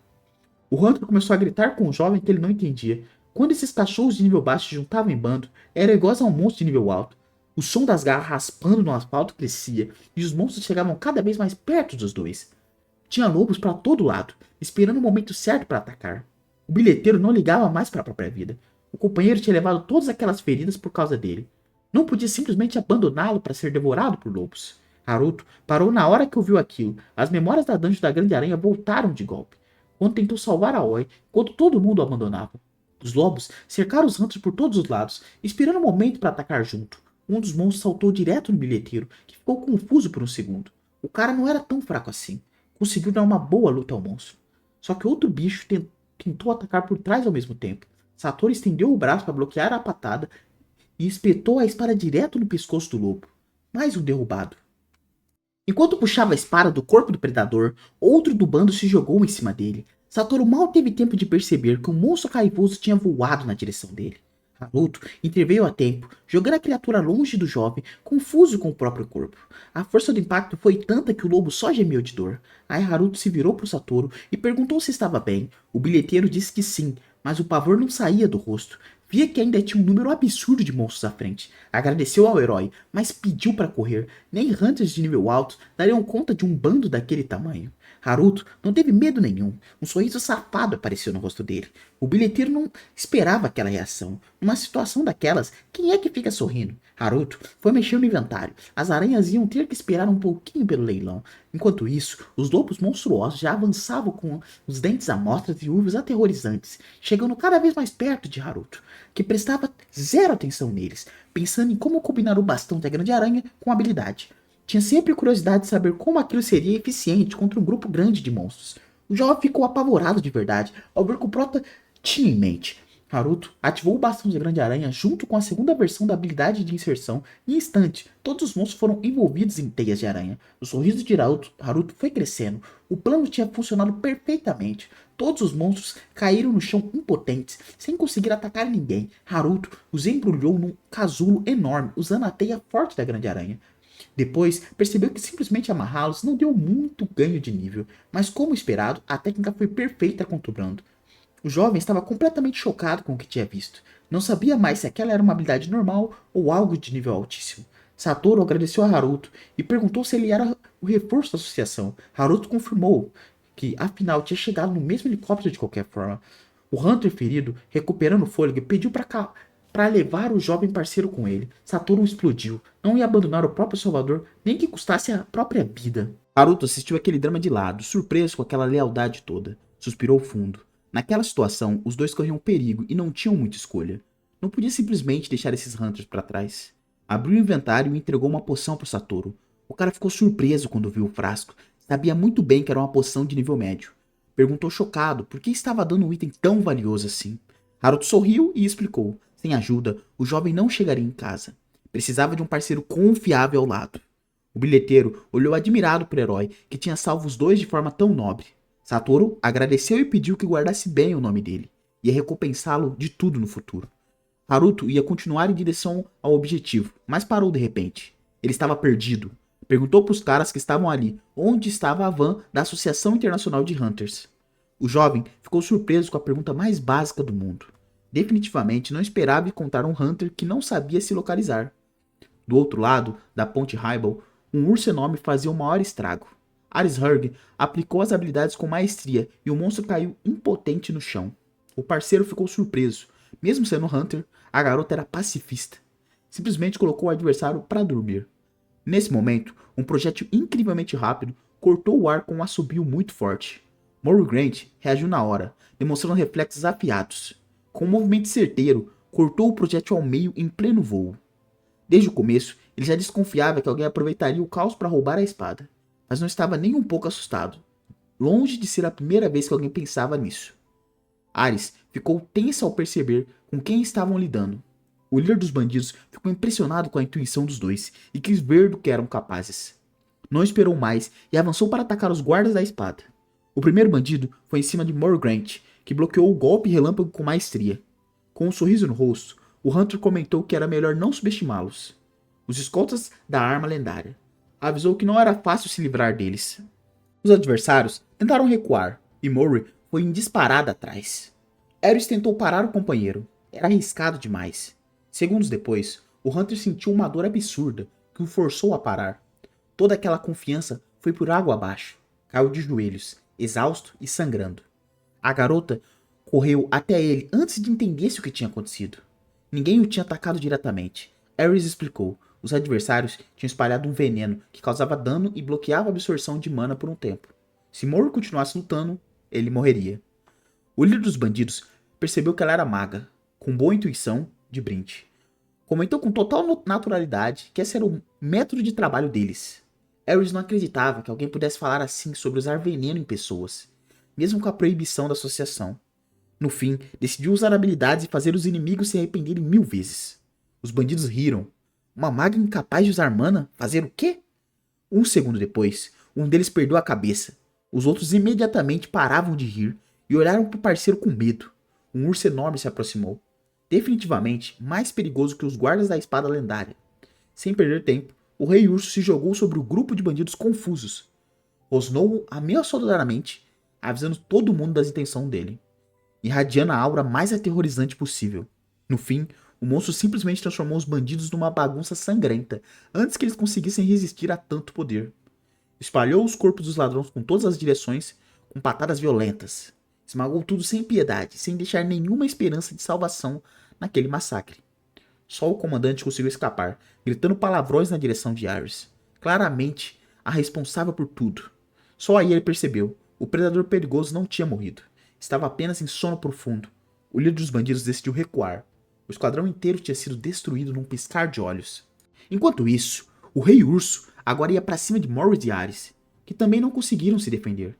O Hunter começou a gritar com o jovem que ele não entendia. Quando esses cachorros de nível baixo se juntavam em bando, eram iguais a um monstro de nível alto. O som das garras raspando no asfalto crescia, e os monstros chegavam cada vez mais perto dos dois. Tinha lobos para todo lado, esperando o momento certo para atacar. O bilheteiro não ligava mais para a própria vida. O companheiro tinha levado todas aquelas feridas por causa dele. Não podia simplesmente abandoná-lo para ser devorado por lobos. Haruto parou na hora que ouviu aquilo. As memórias da dungeon da Grande Aranha voltaram de golpe. Quando tentou salvar Aoi, quando todo mundo o abandonava. Os lobos cercaram os hunters por todos os lados, esperando o momento para atacar junto. Um dos monstros saltou direto no bilheteiro, que ficou confuso por um segundo. O cara não era tão fraco assim. Conseguiu dar uma boa luta ao monstro. Só que outro bicho tentou atacar por trás ao mesmo tempo. Satoru estendeu o braço para bloquear a patada e espetou a espada direto no pescoço do lobo. Mais um derrubado. Enquanto puxava a espada do corpo do predador, outro do bando se jogou em cima dele. Satoru mal teve tempo de perceber que o monstro raivoso tinha voado na direção dele. Haruto interveio a tempo, jogando a criatura longe do jovem, confuso com o próprio corpo. A força do impacto foi tanta que o lobo só gemeu de dor. Aí Haruto se virou para o Satoru e perguntou se estava bem. O bilheteiro disse que sim, mas o pavor não saía do rosto. Via que ainda tinha um número absurdo de monstros à frente. Agradeceu ao herói, mas pediu para correr. Nem hunters de nível alto dariam conta de um bando daquele tamanho. Haruto não teve medo nenhum. Um sorriso safado apareceu no rosto dele. O bilheteiro não esperava aquela reação. Numa situação daquelas, quem é que fica sorrindo? Haruto foi mexer no inventário. As aranhas iam ter que esperar um pouquinho pelo leilão. Enquanto isso, os lobos monstruosos já avançavam com os dentes à mostra e uivos aterrorizantes, chegando cada vez mais perto de Haruto, que prestava zero atenção neles, pensando em como combinar o bastão da grande aranha com a habilidade. Tinha sempre curiosidade de saber como aquilo seria eficiente contra um grupo grande de monstros. O jovem ficou apavorado de verdade ao ver que o prota tinha em mente. Haruto ativou o bastão de grande aranha junto com a segunda versão da habilidade de inserção e em instante, todos os monstros foram envolvidos em teias de aranha. O sorriso de Haruto foi crescendo. O plano tinha funcionado perfeitamente. Todos os monstros caíram no chão impotentes, sem conseguir atacar ninguém. Haruto os embrulhou num casulo enorme, usando a teia forte da grande aranha. Depois, percebeu que simplesmente amarrá-los não deu muito ganho de nível, mas como esperado, a técnica foi perfeita conturbando. O jovem estava completamente chocado com o que tinha visto. Não sabia mais se aquela era uma habilidade normal ou algo de nível altíssimo. Satoru agradeceu a Haruto e perguntou se ele era o reforço da associação. Haruto confirmou que, afinal, tinha chegado no mesmo helicóptero de qualquer forma. O Hunter ferido, recuperando o fôlego, pediu para levar o jovem parceiro com ele. Satoru explodiu. Não ia abandonar o próprio salvador, nem que custasse a própria vida. Haruto assistiu aquele drama de lado, surpreso com aquela lealdade toda. Suspirou fundo. Naquela situação, os dois corriam perigo e não tinham muita escolha. Não podia simplesmente deixar esses Hunters para trás. Abriu o inventário e entregou uma poção para Satoru. O cara ficou surpreso quando viu o frasco. Sabia muito bem que era uma poção de nível médio. Perguntou chocado por que estava dando um item tão valioso assim. Haruto sorriu e explicou. Sem ajuda, o jovem não chegaria em casa. Precisava de um parceiro confiável ao lado. O bilheteiro olhou admirado para o herói, que tinha salvo os dois de forma tão nobre. Satoru agradeceu e pediu que guardasse bem o nome dele. Ia recompensá-lo de tudo no futuro. Haruto ia continuar em direção ao objetivo, mas parou de repente. Ele estava perdido. Perguntou para os caras que estavam ali onde estava a van da Associação Internacional de Hunters. O jovem ficou surpreso com a pergunta mais básica do mundo. Definitivamente não esperava encontrar um Hunter que não sabia se localizar. Do outro lado da ponte Hybel, um urso enorme fazia o maior estrago. Ares Hurg aplicou as habilidades com maestria e o monstro caiu impotente no chão. O parceiro ficou surpreso. Mesmo sendo Hunter, a garota era pacifista. Simplesmente colocou o adversário para dormir. Nesse momento, um projétil incrivelmente rápido cortou o ar com um assobio muito forte. Murray Grant reagiu na hora, demonstrando reflexos afiados. Com um movimento certeiro, cortou o projétil ao meio em pleno voo. Desde o começo, ele já desconfiava que alguém aproveitaria o caos para roubar a espada. Mas não estava nem um pouco assustado. Longe de ser a primeira vez que alguém pensava nisso. Ares ficou tenso ao perceber com quem estavam lidando. O líder dos bandidos ficou impressionado com a intuição dos dois e quis ver do que eram capazes. Não esperou mais e avançou para atacar os guardas da espada. O primeiro bandido foi em cima de Murray Grant, que bloqueou o golpe relâmpago com maestria. Com um sorriso no rosto, o Hunter comentou que era melhor não subestimá-los. Os escoltas da arma lendária. Avisou que não era fácil se livrar deles. Os adversários tentaram recuar, e Murray foi em disparada atrás. Ares tentou parar o companheiro. Era arriscado demais. Segundos depois, o Hunter sentiu uma dor absurda que o forçou a parar. Toda aquela confiança foi por água abaixo. Caiu de joelhos, exausto e sangrando. A garota correu até ele antes de entender o que tinha acontecido. Ninguém o tinha atacado diretamente. Ares explicou. Os adversários tinham espalhado um veneno que causava dano e bloqueava a absorção de mana por um tempo. Se Murray continuasse lutando, ele morreria. O líder dos bandidos percebeu que ela era maga, com boa intuição de brinde. Comentou com total naturalidade que esse era o método de trabalho deles. Aerys não acreditava que alguém pudesse falar assim sobre usar veneno em pessoas, mesmo com a proibição da associação. No fim, decidiu usar habilidades e fazer os inimigos se arrependerem 1000 vezes. Os bandidos riram. Uma maga incapaz de usar mana? Fazer o quê? Um segundo depois, um deles perdeu a cabeça. Os outros imediatamente paravam de rir e olharam para o parceiro com medo. Um urso enorme se aproximou. Definitivamente mais perigoso que os guardas da espada lendária. Sem perder tempo, o rei urso se jogou sobre o grupo de bandidos confusos. Rosnou ameaçadoramente, avisando todo mundo das intenções dele, irradiando a aura mais aterrorizante possível. No fim, o monstro simplesmente transformou os bandidos numa bagunça sangrenta, antes que eles conseguissem resistir a tanto poder. Espalhou os corpos dos ladrões com todas as direções, com patadas violentas. Esmagou tudo sem piedade, sem deixar nenhuma esperança de salvação naquele massacre. Só o comandante conseguiu escapar, gritando palavrões na direção de Aerys, claramente a responsável por tudo. Só aí ele percebeu, o predador perigoso não tinha morrido. Estava apenas em sono profundo. O líder dos bandidos decidiu recuar. O esquadrão inteiro tinha sido destruído num piscar de olhos. Enquanto isso, o rei urso agora ia para cima de Morris e Aerys, que também não conseguiram se defender.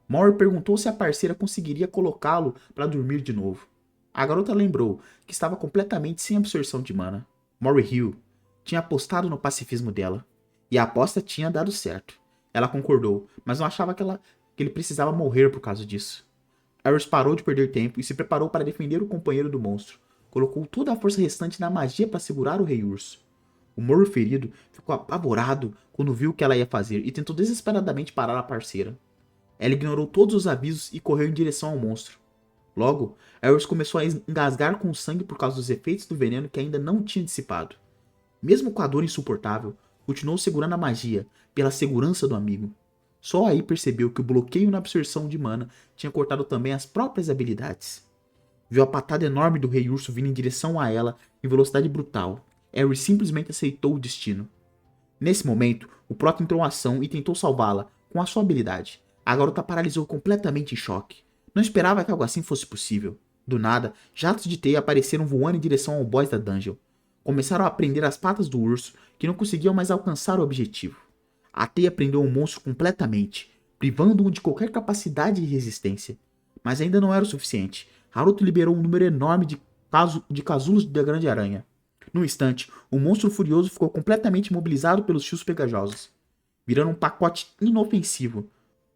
Morris perguntou se a parceira conseguiria colocá-lo para dormir de novo. A garota lembrou que estava completamente sem absorção de mana. Morris riu. Tinha apostado no pacifismo dela. E a aposta tinha dado certo. Ela concordou, mas não achava que ele precisava morrer por causa disso. Aerys parou de perder tempo e se preparou para defender o companheiro do monstro. Colocou toda a força restante na magia para segurar o rei urso. O Morro ferido ficou apavorado quando viu o que ela ia fazer e tentou desesperadamente parar a parceira. Ela ignorou todos os avisos e correu em direção ao monstro. Logo, Aerys começou a engasgar com o sangue por causa dos efeitos do veneno que ainda não tinha dissipado. Mesmo com a dor insuportável, continuou segurando a magia pela segurança do amigo. Só aí percebeu que o bloqueio na absorção de mana tinha cortado também as próprias habilidades. Viu a patada enorme do rei urso vindo em direção a ela em velocidade brutal. Aerys simplesmente aceitou o destino. Nesse momento, o Proto entrou em ação e tentou salvá-la com a sua habilidade. A garota paralisou completamente em choque. Não esperava que algo assim fosse possível. Do nada, jatos de teia apareceram voando em direção ao boss da dungeon. Começaram a prender as patas do urso, que não conseguiam mais alcançar o objetivo. A teia prendeu o monstro completamente, privando-o de qualquer capacidade de resistência. Mas ainda não era o suficiente. Haruto liberou um número enorme de casulos da grande aranha. Num instante, o monstro furioso ficou completamente imobilizado pelos fios pegajosos, virando um pacote inofensivo.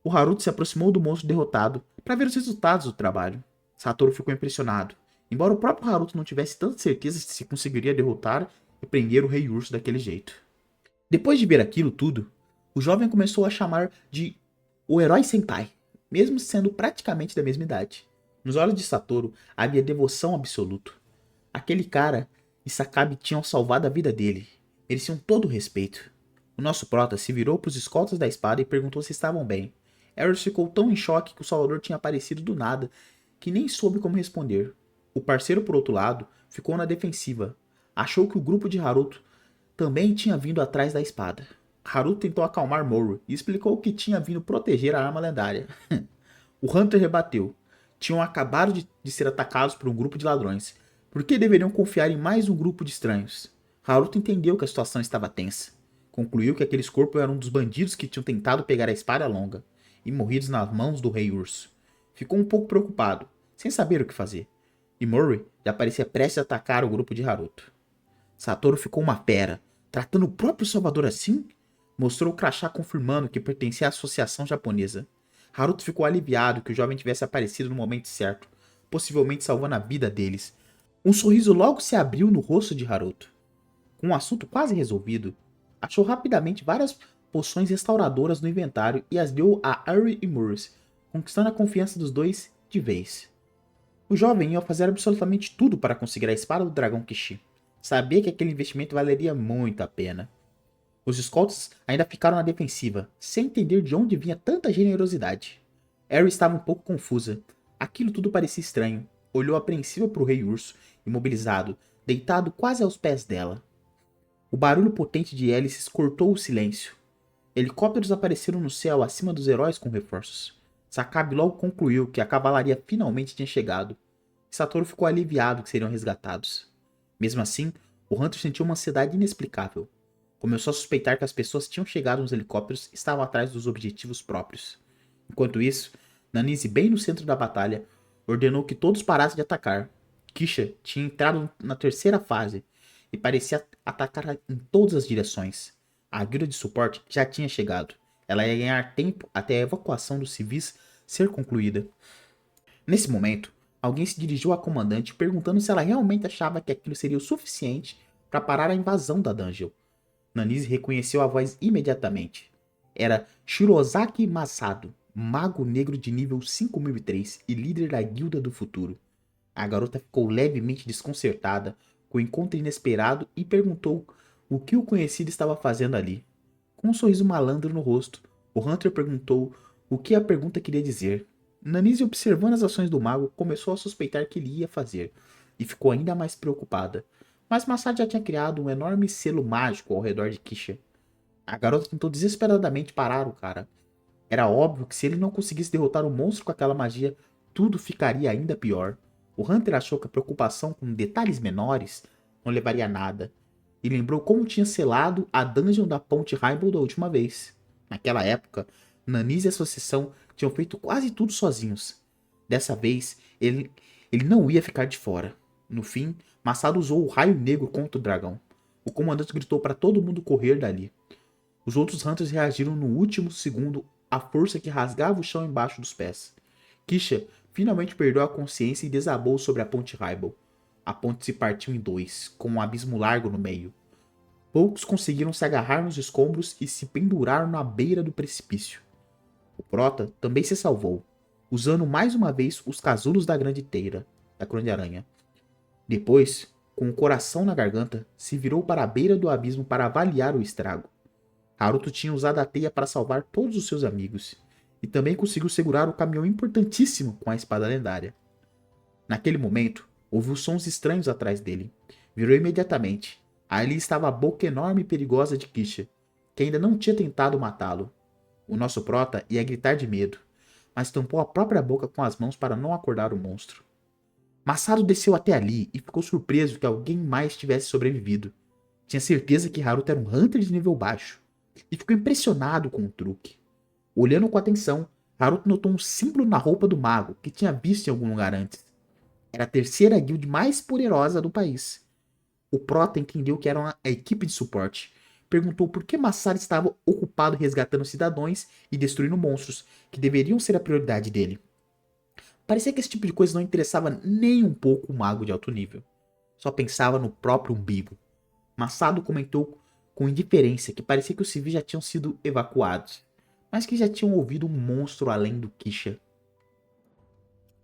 O Haruto se aproximou do monstro derrotado para ver os resultados do trabalho. Satoru ficou impressionado, embora o próprio Haruto não tivesse tanta certeza de se conseguiria derrotar e prender o rei urso daquele jeito. Depois de ver aquilo tudo, o jovem começou a chamar de o herói senpai, mesmo sendo praticamente da mesma idade. Nos olhos de Satoru havia devoção absoluta. Aquele cara e Sakabe tinham salvado a vida dele, mereciam todo o respeito. O nosso prota se virou para os escoltas da espada e perguntou se estavam bem. Aerys ficou tão em choque que o Salvador tinha aparecido do nada que nem soube como responder. O parceiro, por outro lado, ficou na defensiva. Achou que o grupo de Haruto também tinha vindo atrás da espada. Haruto tentou acalmar Moro e explicou que tinha vindo proteger a arma lendária. O Hunter rebateu. Tinham acabado de ser atacados por um grupo de ladrões. Por que deveriam confiar em mais um grupo de estranhos? Haruto entendeu que a situação estava tensa. Concluiu que aqueles corpos eram um dos bandidos que tinham tentado pegar a espada longa e morridos nas mãos do rei urso. Ficou um pouco preocupado, sem saber o que fazer. E Murray já parecia prestes a atacar o grupo de Haruto. Satoru ficou uma fera, tratando o próprio Salvador assim? Mostrou o crachá confirmando que pertencia à associação japonesa. Haruto ficou aliviado que o jovem tivesse aparecido no momento certo, possivelmente salvando a vida deles. Um sorriso logo se abriu no rosto de Haruto. Com o assunto quase resolvido, achou rapidamente várias poções restauradoras no inventário e as deu a Aerys e Morris, conquistando a confiança dos dois de vez. O jovem ia fazer absolutamente tudo para conseguir a espada do dragão Kishi. Sabia que aquele investimento valeria muito a pena. Os escoltas ainda ficaram na defensiva, sem entender de onde vinha tanta generosidade. Aerys estava um pouco confusa. Aquilo tudo parecia estranho. Olhou apreensiva para o rei urso, imobilizado, deitado quase aos pés dela. O barulho potente de hélices cortou o silêncio. Helicópteros apareceram no céu acima dos heróis com reforços. Sakabe logo concluiu que a cavalaria finalmente tinha chegado. Satoru ficou aliviado que seriam resgatados. Mesmo assim, o Hunter sentiu uma ansiedade inexplicável. Começou a suspeitar que as pessoas que tinham chegado nos helicópteros estavam atrás dos objetivos próprios. Enquanto isso, Nanise, bem no centro da batalha, ordenou que todos parassem de atacar. Kisha tinha entrado na terceira fase e parecia atacar em todas as direções. A guilda de suporte já tinha chegado. Ela ia ganhar tempo até a evacuação dos civis ser concluída. Nesse momento, alguém se dirigiu à comandante perguntando se ela realmente achava que aquilo seria o suficiente para parar a invasão da dungeon. Nanise reconheceu a voz imediatamente. Era Shirozaki Masado, mago negro de nível 5003 e líder da Guilda do Futuro. A garota ficou levemente desconcertada com o encontro inesperado e perguntou o que o conhecido estava fazendo ali. Com um sorriso malandro no rosto, o Hunter perguntou o que a pergunta queria dizer. Nanise, observando as ações do mago, começou a suspeitar que ele ia fazer, e ficou ainda mais preocupada. Mas Masad já tinha criado um enorme selo mágico ao redor de Kisha. A garota tentou desesperadamente parar o cara. Era óbvio que se ele não conseguisse derrotar o monstro com aquela magia, tudo ficaria ainda pior. O Hunter achou que a preocupação com detalhes menores não levaria a nada, e lembrou como tinha selado a dungeon da Ponte Rainbow da última vez. Naquela época, Nanise e a associação tinham feito quase tudo sozinhos. Dessa vez, ele não ia ficar de fora. No fim, Masado usou o raio negro contra o dragão. O comandante gritou para todo mundo correr dali. Os outros Hunters reagiram no último segundo à força que rasgava o chão embaixo dos pés. Kisha finalmente perdeu a consciência e desabou sobre a ponte Rainbow. A ponte se partiu em dois, com um abismo largo no meio. Poucos conseguiram se agarrar nos escombros e se penduraram na beira do precipício. O Prota também se salvou, usando mais uma vez os casulos da Grande Aranha. Depois, com o coração na garganta, se virou para a beira do abismo para avaliar o estrago. Haruto tinha usado a teia para salvar todos os seus amigos, e também conseguiu segurar o caminhão importantíssimo com a espada lendária. Naquele momento, ouviu sons estranhos atrás dele. Virou imediatamente. Ali estava a boca enorme e perigosa de Kisha, que ainda não tinha tentado matá-lo. O nosso prota ia gritar de medo, mas tampou a própria boca com as mãos para não acordar o monstro. Masaru desceu até ali e ficou surpreso que alguém mais tivesse sobrevivido. Tinha certeza que Haruto era um Hunter de nível baixo, e ficou impressionado com o truque. Olhando com atenção, Haruto notou um símbolo na roupa do mago que tinha visto em algum lugar antes. Era a terceira guild mais poderosa do país. O Prota entendeu que era a equipe de suporte. Perguntou por que Masaru estava ocupado resgatando cidadãos e destruindo monstros, que deveriam ser a prioridade dele. Parecia que esse tipo de coisa não interessava nem um pouco o mago de alto nível. Só pensava no próprio umbigo. Masaru comentou com indiferença que parecia que os civis já tinham sido evacuados, mas que já tinham ouvido um monstro além do Kisha.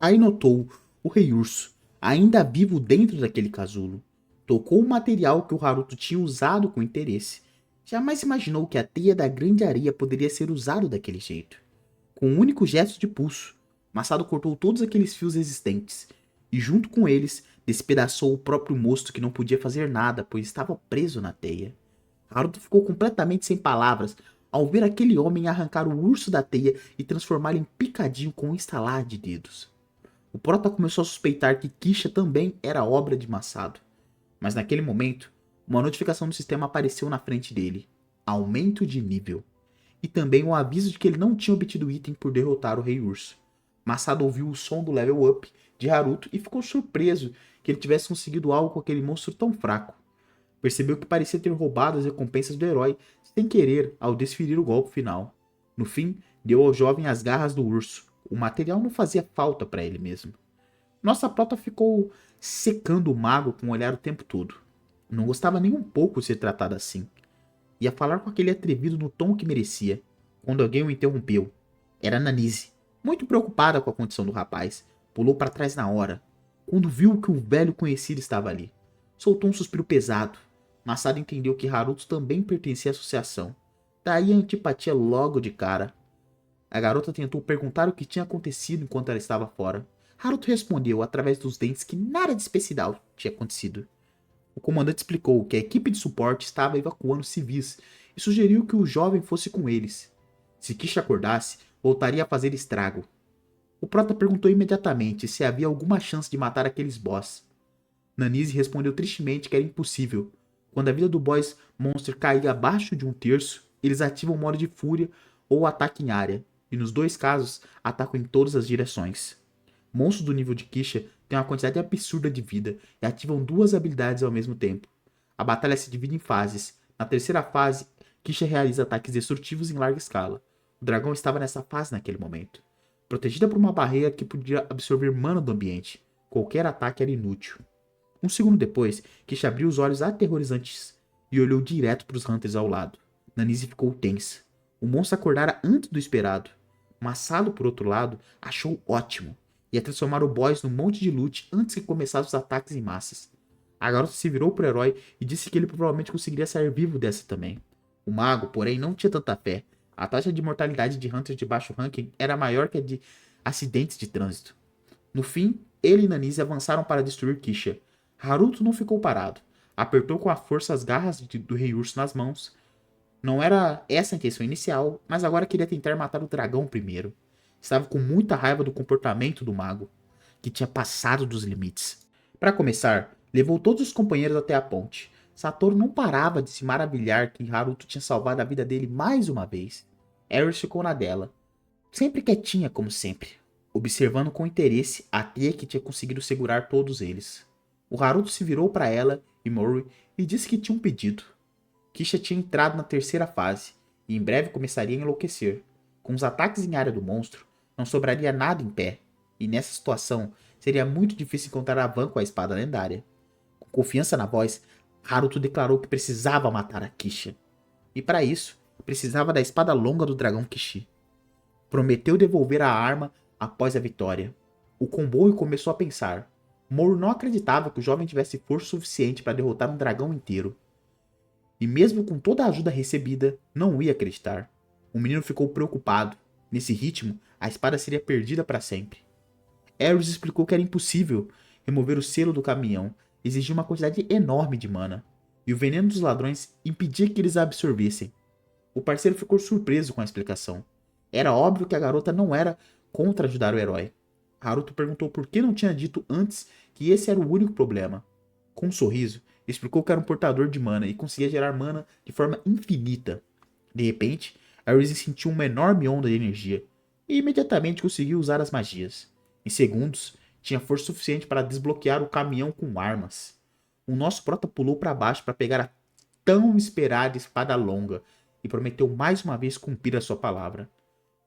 Aí notou o Rei Urso, ainda vivo dentro daquele casulo. Tocou o material que o Haruto tinha usado com interesse. Jamais imaginou que a teia da Grande Areia poderia ser usado daquele jeito. Com um único gesto de pulso, Masaru cortou todos aqueles fios existentes, e junto com eles, despedaçou o próprio monstro que não podia fazer nada, pois estava preso na teia. Haruto ficou completamente sem palavras ao ver aquele homem arrancar o urso da teia e transformá-lo em picadinho com um estalar de dedos. O Prota começou a suspeitar que Kisha também era obra de Masaru. Mas naquele momento, uma notificação do sistema apareceu na frente dele. Aumento de nível. E também um aviso de que ele não tinha obtido item por derrotar o Rei Urso. Masaru ouviu o som do level up de Haruto e ficou surpreso que ele tivesse conseguido algo com aquele monstro tão fraco. Percebeu que parecia ter roubado as recompensas do herói sem querer ao desferir o golpe final. No fim, deu ao jovem as garras do urso. O material não fazia falta para ele mesmo. Nossa prota ficou secando o mago com o olhar o tempo todo. Não gostava nem um pouco de ser tratado assim. Ia falar com aquele atrevido no tom que merecia, quando alguém o interrompeu. Era Nanise, muito preocupada com a condição do rapaz. Pulou para trás na hora, quando viu que o velho conhecido estava ali. Soltou um suspiro pesado. Masaru entendeu que Haruto também pertencia à associação. Daí a antipatia logo de cara. A garota tentou perguntar o que tinha acontecido enquanto ela estava fora. Haruto respondeu através dos dentes que nada de especial tinha acontecido. O comandante explicou que a equipe de suporte estava evacuando civis e sugeriu que o jovem fosse com eles. Se Kisha acordasse, voltaria a fazer estrago. O prota perguntou imediatamente se havia alguma chance de matar aqueles boss. Nanise respondeu tristemente que era impossível. Quando a vida do boss monster caía abaixo de 1/3, eles ativam o modo de fúria ou ataque em área, e nos dois casos, atacam em todas as direções. Monstros do nível de Kisha têm uma quantidade absurda de vida e ativam 2 habilidades ao mesmo tempo. A batalha se divide em fases. Na terceira fase, Kisha realiza ataques destrutivos em larga escala. O dragão estava nessa fase naquele momento. Protegida por uma barreira que podia absorver mana do ambiente, qualquer ataque era inútil. Um segundo depois, Kisha abriu os olhos aterrorizantes e olhou direto para os Hunters ao lado. Nanise ficou tensa. O monstro acordara antes do esperado. Massalo, por outro lado, achou ótimo. Ia transformar o boss num monte de loot antes que começassem os ataques em massas. A garota se virou pro herói e disse que ele provavelmente conseguiria sair vivo dessa também. O mago, porém, não tinha tanta fé. A taxa de mortalidade de Hunters de baixo ranking era maior que a de acidentes de trânsito. No fim, ele e Nanise avançaram para destruir Kisha. Haruto não ficou parado. Apertou com a força as garras do Rei Urso nas mãos. Não era essa a intenção inicial, mas agora queria tentar matar o dragão primeiro. Estava com muita raiva do comportamento do mago, que tinha passado dos limites. Para começar, levou todos os companheiros até a ponte. Satoru não parava de se maravilhar que Haruto tinha salvado a vida dele mais uma vez. Ares ficou na dela, sempre quietinha como sempre, observando com interesse a teia que tinha conseguido segurar todos eles. O Haruto se virou para ela e Mori e disse que tinha um pedido. Kisha tinha entrado na terceira fase e em breve começaria a enlouquecer. Com os ataques em área do monstro, não sobraria nada em pé, e nessa situação seria muito difícil encontrar a Van com a espada lendária. Com confiança na voz, Haruto declarou que precisava matar a Kisha. E para isso, precisava da espada longa do dragão Kishi. Prometeu devolver a arma após a vitória. O comboio começou a pensar. Moro não acreditava que o jovem tivesse força suficiente para derrotar um dragão inteiro. E mesmo com toda a ajuda recebida, não ia acreditar. O menino ficou preocupado. Nesse ritmo, a espada seria perdida para sempre. Ares explicou que era impossível remover o selo do caminhão, exigia uma quantidade enorme de mana, e o veneno dos ladrões impedia que eles a absorvessem. O parceiro ficou surpreso com a explicação. Era óbvio que a garota não era contra ajudar o herói. Haruto perguntou por que não tinha dito antes que esse era o único problema. Com um sorriso, explicou que era um portador de mana e conseguia gerar mana de forma infinita. De repente, Ares sentiu uma enorme onda de energia e imediatamente conseguiu usar as magias. Em segundos, tinha força suficiente para desbloquear o caminhão com armas. O nosso prota pulou para baixo para pegar a tão esperada espada longa e prometeu mais uma vez cumprir a sua palavra.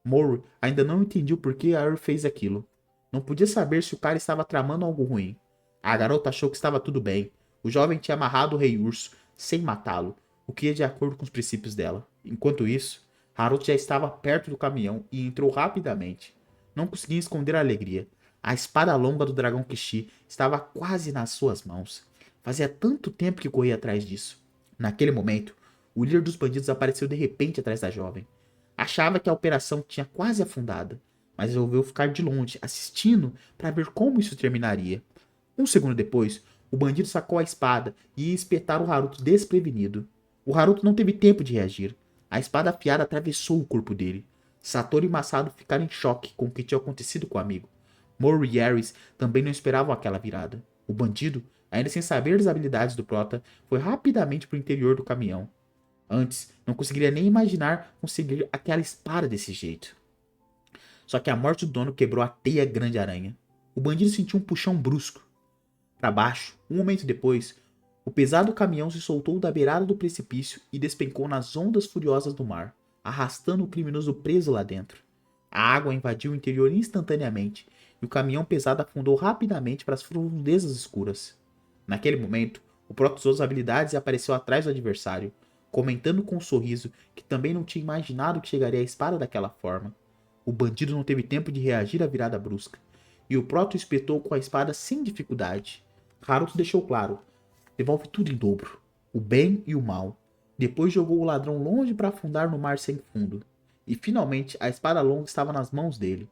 Moro ainda não entendia por que Ares fez aquilo. Não podia saber se o cara estava tramando algo ruim. A garota achou que estava tudo bem. O jovem tinha amarrado o Rei Urso sem matá-lo, o que ia de acordo com os princípios dela. Enquanto isso, Haruto já estava perto do caminhão e entrou rapidamente. Não conseguia esconder a alegria. A espada longa do dragão Kishi estava quase nas suas mãos. Fazia tanto tempo que corria atrás disso. Naquele momento, o líder dos bandidos apareceu de repente atrás da jovem. Achava que a operação tinha quase afundado, mas resolveu ficar de longe, assistindo para ver como isso terminaria. Um segundo depois, o bandido sacou a espada e ia espetar o Haruto desprevenido. O Haruto não teve tempo de reagir. A espada afiada atravessou o corpo dele. Satoru e Masato ficaram em choque com o que tinha acontecido com o amigo. Mori e Ares também não esperavam aquela virada. O bandido, ainda sem saber das habilidades do prota, foi rapidamente para o interior do caminhão. Antes, não conseguiria nem imaginar conseguir aquela espada desse jeito. Só que a morte do dono quebrou a teia grande aranha. O bandido sentiu um puxão brusco para baixo. Um momento depois, o pesado caminhão se soltou da beirada do precipício e despencou nas ondas furiosas do mar, arrastando o criminoso preso lá dentro. A água invadiu o interior instantaneamente e o caminhão pesado afundou rapidamente para as profundezas escuras. Naquele momento, o Proto usou as habilidades e apareceu atrás do adversário, comentando com um sorriso que também não tinha imaginado que chegaria a espada daquela forma. O bandido não teve tempo de reagir à virada brusca, e o Proto espetou com a espada sem dificuldade. Haruto deixou claro: devolve tudo em dobro, o bem e o mal. Depois jogou o ladrão longe para afundar no mar sem fundo. E finalmente a espada longa estava nas mãos dele.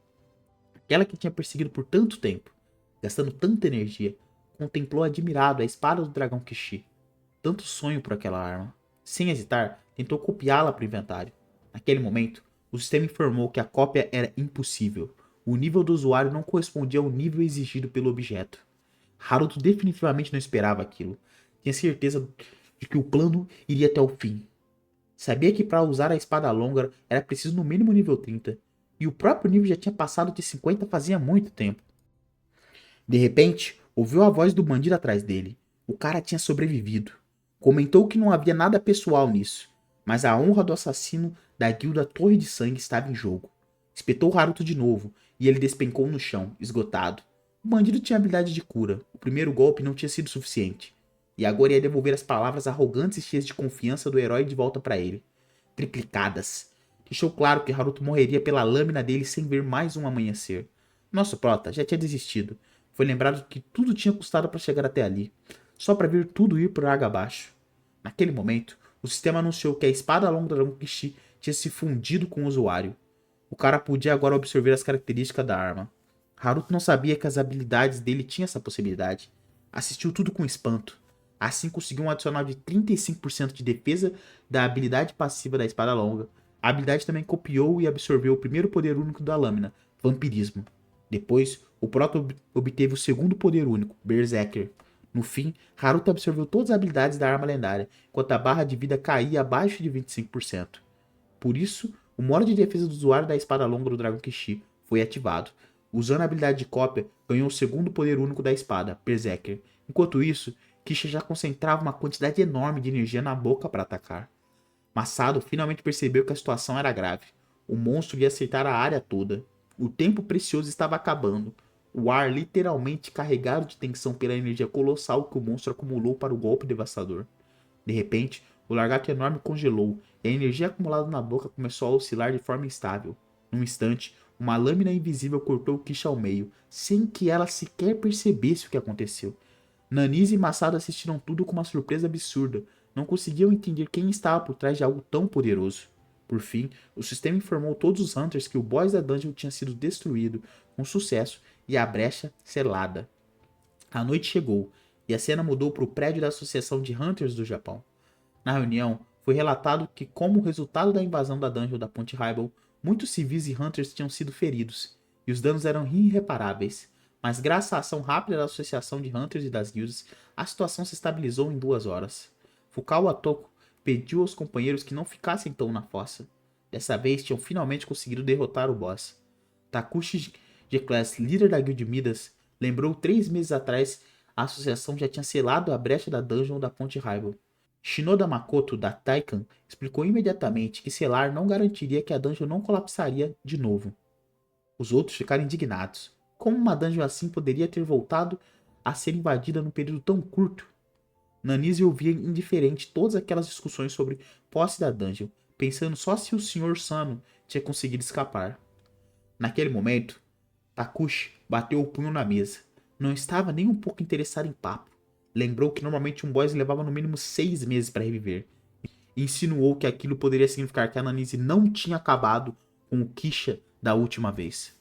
Aquela que tinha perseguido por tanto tempo, gastando tanta energia, contemplou admirado a espada do dragão Kishi. Tanto sonho por aquela arma. Sem hesitar, tentou copiá-la para o inventário. Naquele momento, o sistema informou que a cópia era impossível. O nível do usuário não correspondia ao nível exigido pelo objeto. Haruto definitivamente não esperava aquilo. Tinha certeza de que o plano iria até o fim. Sabia que para usar a espada longa era preciso no mínimo nível 30, e o próprio nível já tinha passado de 50 fazia muito tempo. De repente, ouviu a voz do bandido atrás dele. O cara tinha sobrevivido. Comentou que não havia nada pessoal nisso, mas a honra do assassino da guilda Torre de Sangue estava em jogo. Espetou Haruto de novo, e ele despencou no chão, esgotado. O bandido tinha habilidade de cura. O primeiro golpe não tinha sido suficiente. E agora ia devolver as palavras arrogantes e cheias de confiança do herói de volta para ele. Triplicadas. Deixou claro que Haruto morreria pela lâmina dele sem ver mais um amanhecer. Nosso prota já tinha desistido. Foi lembrado que tudo tinha custado para chegar até ali, só para ver tudo ir por água abaixo. Naquele momento, o sistema anunciou que a espada longa do Dragon Kishi tinha se fundido com o usuário. O cara podia agora absorver as características da arma. Haruto não sabia que as habilidades dele tinham essa possibilidade. Assistiu tudo com espanto. Assim conseguiu um adicional de 35% de defesa da habilidade passiva da espada longa. A habilidade também copiou e absorveu o primeiro poder único da lâmina, vampirismo. Depois, o Proto obteve o segundo poder único, Berserker. No fim, Haruto absorveu todas as habilidades da arma lendária, enquanto a barra de vida caía abaixo de 25%. Por isso, o modo de defesa do usuário da espada longa do Dragon Kishi foi ativado. Usando a habilidade de cópia, ganhou o segundo poder único da espada, Berserker. Enquanto isso, Kisha já concentrava uma quantidade enorme de energia na boca para atacar. Massado finalmente percebeu que a situação era grave. O monstro ia acertar a área toda. O tempo precioso estava acabando. O ar literalmente carregado de tensão pela energia colossal que o monstro acumulou para o golpe devastador. De repente, o lagarto enorme congelou e a energia acumulada na boca começou a oscilar de forma instável. Num instante, uma lâmina invisível cortou Kisha ao meio, sem que ela sequer percebesse o que aconteceu. Nanise e Massado assistiram tudo com uma surpresa absurda. Não conseguiam entender quem estava por trás de algo tão poderoso. Por fim, o sistema informou todos os Hunters que o boss da dungeon tinha sido destruído com sucesso e a brecha selada. A noite chegou e a cena mudou para o prédio da Associação de Hunters do Japão. Na reunião, foi relatado que, como resultado da invasão da dungeon da Ponte Rainbow, muitos civis e Hunters tinham sido feridos, e os danos eram irreparáveis. Mas graças à ação rápida da Associação de Hunters e das guildas, a situação se estabilizou em 2 horas. Fukawa Toko pediu aos companheiros que não ficassem tão na fossa. Dessa vez tinham finalmente conseguido derrotar o boss. Takushi G-Class, líder da Guild Midas, lembrou 3 meses atrás a associação já tinha selado a brecha da dungeon da Ponte Rainbow. Shinoda Makoto, da Taikan, explicou imediatamente que selar não garantiria que a dungeon não colapsaria de novo. Os outros ficaram indignados. Como uma dungeon assim poderia ter voltado a ser invadida num período tão curto? Nanise ouvia indiferente todas aquelas discussões sobre posse da dungeon, pensando só se o Sr. Sano tinha conseguido escapar. Naquele momento, Takushi bateu o punho na mesa. Não estava nem um pouco interessado em papo. Lembrou que normalmente um boss levava no mínimo 6 meses para reviver. E insinuou que aquilo poderia significar que a Nanise não tinha acabado com o Kisha da última vez.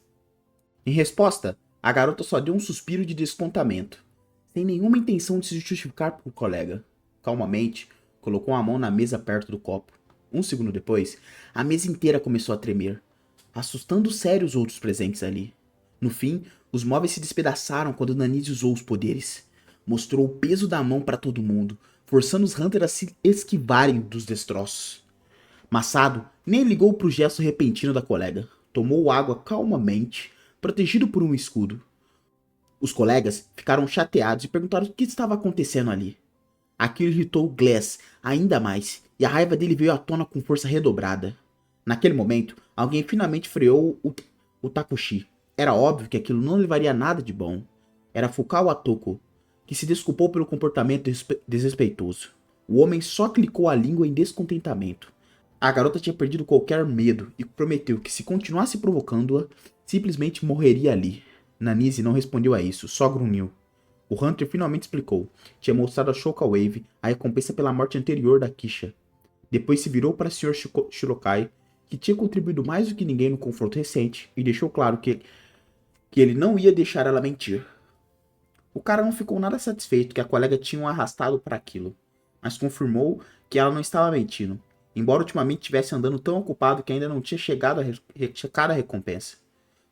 Em resposta, a garota só deu um suspiro de descontamento, sem nenhuma intenção de se justificar para o colega. Calmamente, colocou a mão na mesa perto do copo. Um segundo depois, a mesa inteira começou a tremer, assustando sério os outros presentes ali. No fim, os móveis se despedaçaram quando Nanise usou os poderes. Mostrou o peso da mão para todo mundo, forçando os Hunters a se esquivarem dos destroços. Massado nem ligou para o gesto repentino da colega. Tomou água calmamente, protegido por um escudo. Os colegas ficaram chateados e perguntaram o que estava acontecendo ali. Aquilo irritou Glass ainda mais, e a raiva dele veio à tona com força redobrada. Naquele momento, alguém finalmente freou o Takushi. Era óbvio que aquilo não levaria a nada de bom. Era Fukawa Toko, que se desculpou pelo comportamento desrespeitoso. O homem só clicou a língua em descontentamento. A garota tinha perdido qualquer medo e prometeu que se continuasse provocando-a, simplesmente morreria ali. Nanise não respondeu a isso, só grunhiu. O Hunter finalmente explicou. Tinha mostrado a Shockwave a recompensa pela morte anterior da Kisha. Depois se virou para o Sr. Shirokai, que tinha contribuído mais do que ninguém no confronto recente, e deixou claro que ele não ia deixar ela mentir. O cara não ficou nada satisfeito que a colega tinha o arrastado para aquilo, mas confirmou que ela não estava mentindo, embora ultimamente estivesse andando tão ocupado que ainda não tinha chegado a checar a recompensa.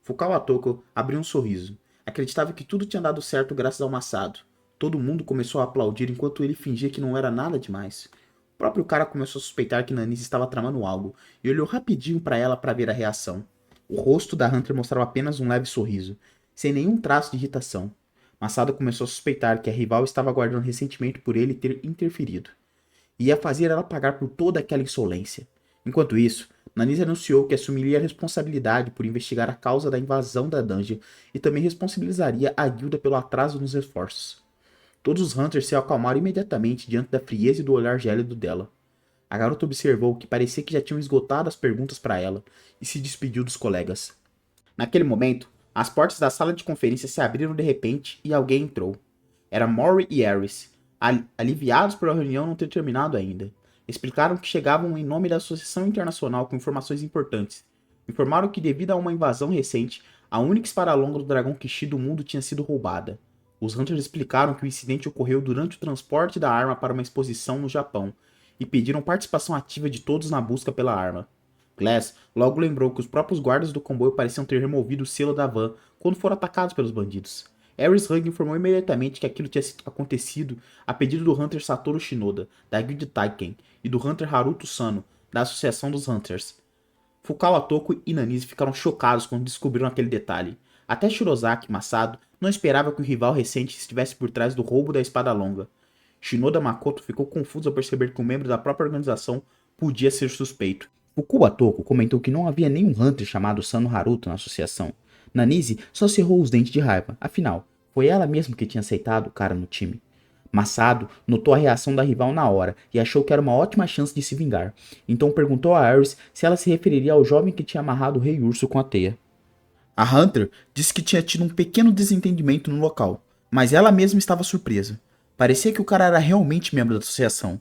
Fukawa Toko abriu um sorriso. Acreditava que tudo tinha dado certo graças ao Masato. Todo mundo começou a aplaudir enquanto ele fingia que não era nada demais. O próprio cara começou a suspeitar que Nanise estava tramando algo e olhou rapidinho para ela para ver a reação. O rosto da Hunter mostrava apenas um leve sorriso, sem nenhum traço de irritação. Masato começou a suspeitar que a rival estava guardando ressentimento por ele ter interferido. E ia fazer ela pagar por toda aquela insolência. Enquanto isso, Nanise anunciou que assumiria a responsabilidade por investigar a causa da invasão da dungeon e também responsabilizaria a guilda pelo atraso nos esforços. Todos os Hunters se acalmaram imediatamente diante da frieza e do olhar gélido dela. A garota observou que parecia que já tinham esgotado as perguntas para ela e se despediu dos colegas. Naquele momento, as portas da sala de conferência se abriram de repente e alguém entrou. Era Mori e Ares, aliviados por a reunião não ter terminado ainda. Explicaram que chegavam em nome da Associação Internacional com informações importantes. Informaram que devido a uma invasão recente, a única espada longa do dragão Kishi do mundo tinha sido roubada. Os Hunters explicaram que o incidente ocorreu durante o transporte da arma para uma exposição no Japão, e pediram participação ativa de todos na busca pela arma. Glass logo lembrou que os próprios guardas do comboio pareciam ter removido o selo da van quando foram atacados pelos bandidos. Ares Hug informou imediatamente que aquilo tinha acontecido a pedido do Hunter Satoru Shinoda, da Guild Taiken, e do Hunter Haruto Sano, da Associação dos Hunters. Fukawa Toko e Nanise ficaram chocados quando descobriram aquele detalhe. Até Shirozaki Masato não esperava que o rival recente estivesse por trás do roubo da espada longa. Shinoda Makoto ficou confuso ao perceber que um membro da própria organização podia ser suspeito. Fukawa Toko comentou que não havia nenhum Hunter chamado Sano Haruto na associação. Nanise só cerrou os dentes de raiva, afinal, foi ela mesma que tinha aceitado o cara no time. Masato notou a reação da rival na hora e achou que era uma ótima chance de se vingar, então perguntou a Ares se ela se referiria ao jovem que tinha amarrado o Rei Urso com a teia. A Hunter disse que tinha tido um pequeno desentendimento no local, mas ela mesma estava surpresa. Parecia que o cara era realmente membro da associação.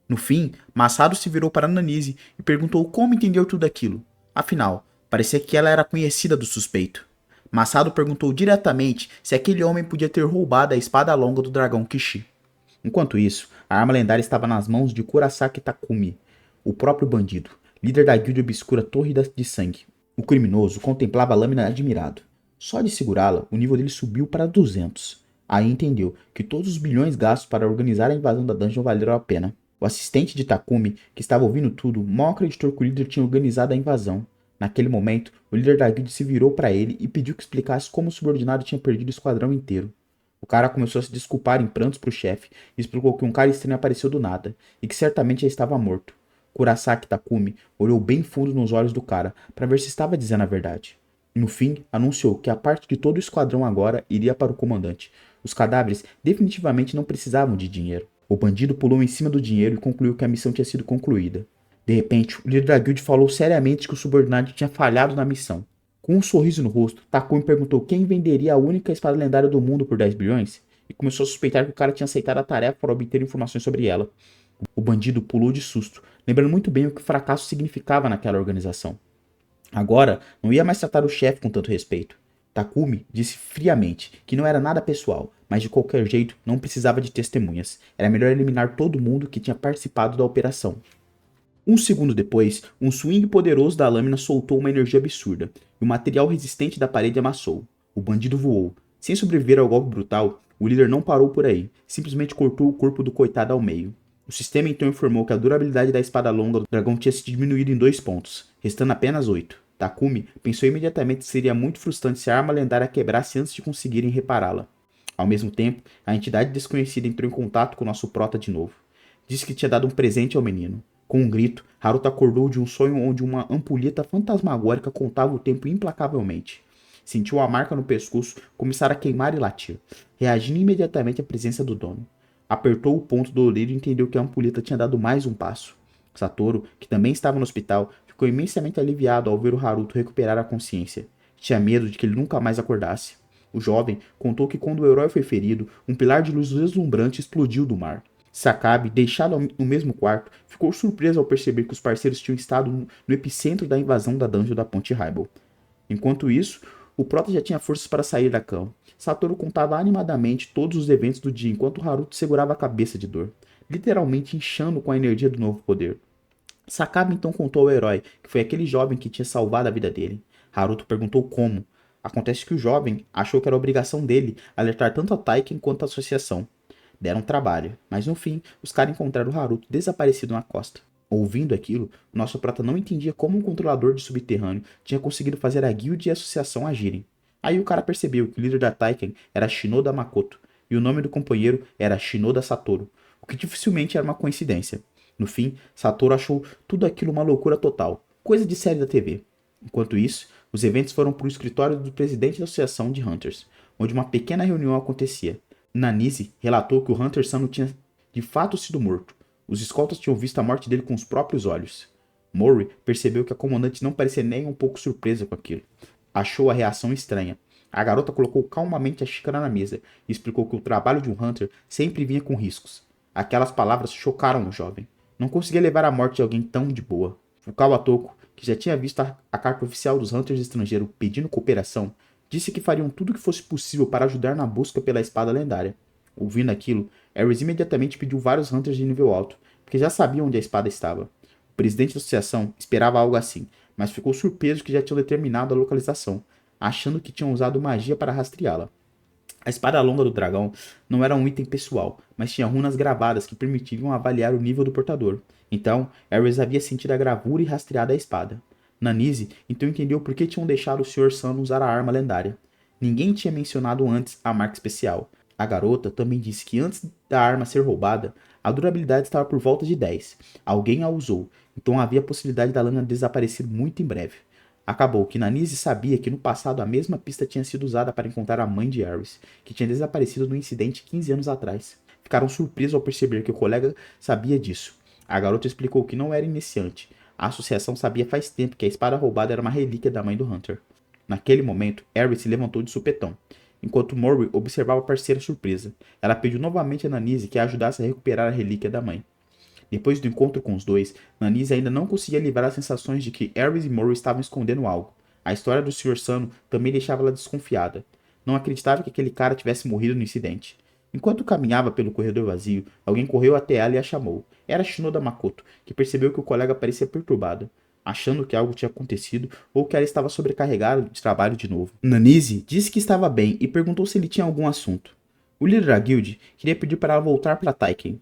No fim, Masato se virou para Nanise e perguntou como entendeu tudo aquilo. Afinal, parecia que ela era conhecida do suspeito. Masato perguntou diretamente se aquele homem podia ter roubado a espada longa do dragão Kishi. Enquanto isso, a arma lendária estava nas mãos de Kurasaki Takumi, o próprio bandido, líder da guilda obscura Torre de Sangue. O criminoso contemplava a lâmina admirado. Só de segurá-la, o nível dele subiu para 200. Aí entendeu que todos os bilhões gastos para organizar a invasão da dungeon valeram a pena. O assistente de Takumi, que estava ouvindo tudo, mal acreditou que o líder tinha organizado a invasão. Naquele momento, o líder da guilda se virou para ele e pediu que explicasse como o subordinado tinha perdido o esquadrão inteiro. O cara começou a se desculpar em prantos pro chefe e explicou que um cara estranho apareceu do nada e que certamente já estava morto. Kurasaki Takumi olhou bem fundo nos olhos do cara para ver se estava dizendo a verdade. No fim, anunciou que a parte de todo o esquadrão agora iria para o comandante. Os cadáveres definitivamente não precisavam de dinheiro. O bandido pulou em cima do dinheiro e concluiu que a missão tinha sido concluída. De repente, o líder da guild falou seriamente que o subordinado tinha falhado na missão. Com um sorriso no rosto, Takumi perguntou quem venderia a única espada lendária do mundo por 10 bilhões e começou a suspeitar que o cara tinha aceitado a tarefa para obter informações sobre ela. O bandido pulou de susto, lembrando muito bem o que fracasso significava naquela organização. Agora, não ia mais tratar o chefe com tanto respeito. Takumi disse friamente que não era nada pessoal, mas de qualquer jeito não precisava de testemunhas. Era melhor eliminar todo mundo que tinha participado da operação. Um segundo depois, um swing poderoso da lâmina soltou uma energia absurda, e o material resistente da parede amassou. O bandido voou. Sem sobreviver ao golpe brutal, o líder não parou por aí, simplesmente cortou o corpo do coitado ao meio. O sistema então informou que a durabilidade da espada longa do dragão tinha se diminuído em 2 pontos, restando apenas 8. Takumi pensou imediatamente que seria muito frustrante se a arma lendária quebrasse antes de conseguirem repará-la. Ao mesmo tempo, a entidade desconhecida entrou em contato com nosso prota de novo. Disse que tinha dado um presente ao menino. Com um grito, Haruto acordou de um sonho onde uma ampulheta fantasmagórica contava o tempo implacavelmente. Sentiu a marca no pescoço começar a queimar e latir, reagindo imediatamente à presença do dono. Apertou o ponto dolorido e entendeu que a ampulheta tinha dado mais um passo. Satoru, que também estava no hospital, ficou imensamente aliviado ao ver o Haruto recuperar a consciência. Tinha medo de que ele nunca mais acordasse. O jovem contou que quando o herói foi ferido, um pilar de luz deslumbrante explodiu do mar. Sakabe, deixado no mesmo quarto, ficou surpreso ao perceber que os parceiros tinham estado no epicentro da invasão da dungeon da Ponte Raibel. Enquanto isso, o prota já tinha forças para sair da cama. Satoru contava animadamente todos os eventos do dia enquanto Haruto segurava a cabeça de dor, literalmente inchando com a energia do novo poder. Sakabe então contou ao herói que foi aquele jovem que tinha salvado a vida dele. Haruto perguntou como. Acontece que o jovem achou que era obrigação dele alertar tanto a Taiken quanto a associação. Deram trabalho, mas no fim, os caras encontraram o Haruto desaparecido na costa. Ouvindo aquilo, o nosso prata não entendia como um controlador de subterrâneo tinha conseguido fazer a guilda e a associação agirem. Aí o cara percebeu que o líder da Taiken era Shinoda Makoto, e o nome do companheiro era Shinoda Satoru, o que dificilmente era uma coincidência. No fim, Satoru achou tudo aquilo uma loucura total, coisa de série da TV. Enquanto isso, os eventos foram para o escritório do presidente da associação de Hunters, onde uma pequena reunião acontecia. Nanise relatou que o Hunter Sano tinha de fato sido morto. Os escoltas tinham visto a morte dele com os próprios olhos. Mori percebeu que a comandante não parecia nem um pouco surpresa com aquilo. Achou a reação estranha. A garota colocou calmamente a xícara na mesa e explicou que o trabalho de um Hunter sempre vinha com riscos. Aquelas palavras chocaram o jovem. Não conseguia levar a morte de alguém tão de boa. Fukawa Toko, que já tinha visto a carta oficial dos Hunters estrangeiros pedindo cooperação, disse que fariam tudo o que fosse possível para ajudar na busca pela espada lendária. Ouvindo aquilo, Ares imediatamente pediu vários Hunters de nível alto, porque já sabia onde a espada estava. O presidente da associação esperava algo assim, mas ficou surpreso que já tinham determinado a localização, achando que tinham usado magia para rastreá-la. A espada longa do dragão não era um item pessoal, mas tinha runas gravadas que permitiam avaliar o nível do portador. Então, Ares havia sentido a gravura e rastreado a espada. Nanise então entendeu por que tinham deixado o Sr. Sano usar a arma lendária. Ninguém tinha mencionado antes a marca especial. A garota também disse que antes da arma ser roubada, a durabilidade estava por volta de 10. Alguém a usou, então havia a possibilidade da lâmina desaparecer muito em breve. Acabou que Nanise sabia que no passado a mesma pista tinha sido usada para encontrar a mãe de Ares, que tinha desaparecido no incidente 15 anos atrás. Ficaram surpresos ao perceber que o colega sabia disso. A garota explicou que não era iniciante. A associação sabia faz tempo que a espada roubada era uma relíquia da mãe do Hunter. Naquele momento, Ares se levantou de supetão, enquanto Mori observava a parceira surpresa. Ela pediu novamente a Nanise que a ajudasse a recuperar a relíquia da mãe. Depois do encontro com os dois, Nanise ainda não conseguia livrar as sensações de que Ares e Mori estavam escondendo algo. A história do Sr. Sano também deixava ela desconfiada. Não acreditava que aquele cara tivesse morrido no incidente. Enquanto caminhava pelo corredor vazio, alguém correu até ela e a chamou. Era Shinoda Makoto, que percebeu que o colega parecia perturbado, achando que algo tinha acontecido ou que ela estava sobrecarregada de trabalho de novo. Nanise disse que estava bem e perguntou se ele tinha algum assunto. O líder da guild queria pedir para ela voltar para Taiken.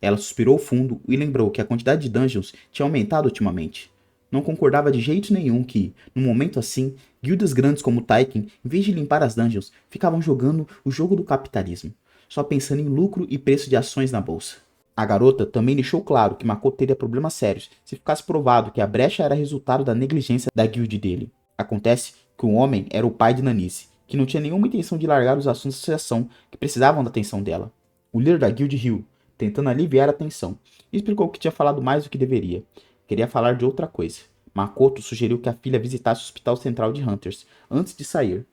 Ela suspirou fundo e lembrou que a quantidade de dungeons tinha aumentado ultimamente. Não concordava de jeito nenhum que, num momento assim, guildas grandes como Taiken, em vez de limpar as dungeons, ficavam jogando o jogo do capitalismo, só pensando em lucro e preço de ações na bolsa. A garota também deixou claro que Makoto teria problemas sérios se ficasse provado que a brecha era resultado da negligência da guild dele. Acontece que o homem era o pai de Nanise, que não tinha nenhuma intenção de largar os assuntos da associação que precisavam da atenção dela. O líder da guild riu, tentando aliviar a tensão, e explicou que tinha falado mais do que deveria. Queria falar de outra coisa. Makoto sugeriu que a filha visitasse o hospital central de Hunters antes de sair.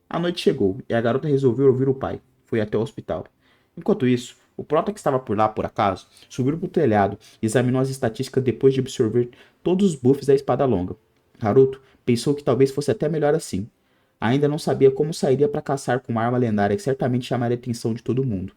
A noite chegou e a garota resolveu ouvir o pai. Foi até o hospital. Enquanto isso, o prota que estava por lá, por acaso, subiu para o telhado e examinou as estatísticas depois de absorver todos os buffs da espada longa. Haruto pensou que talvez fosse até melhor assim. Ainda não sabia como sairia para caçar com uma arma lendária que certamente chamaria a atenção de todo mundo.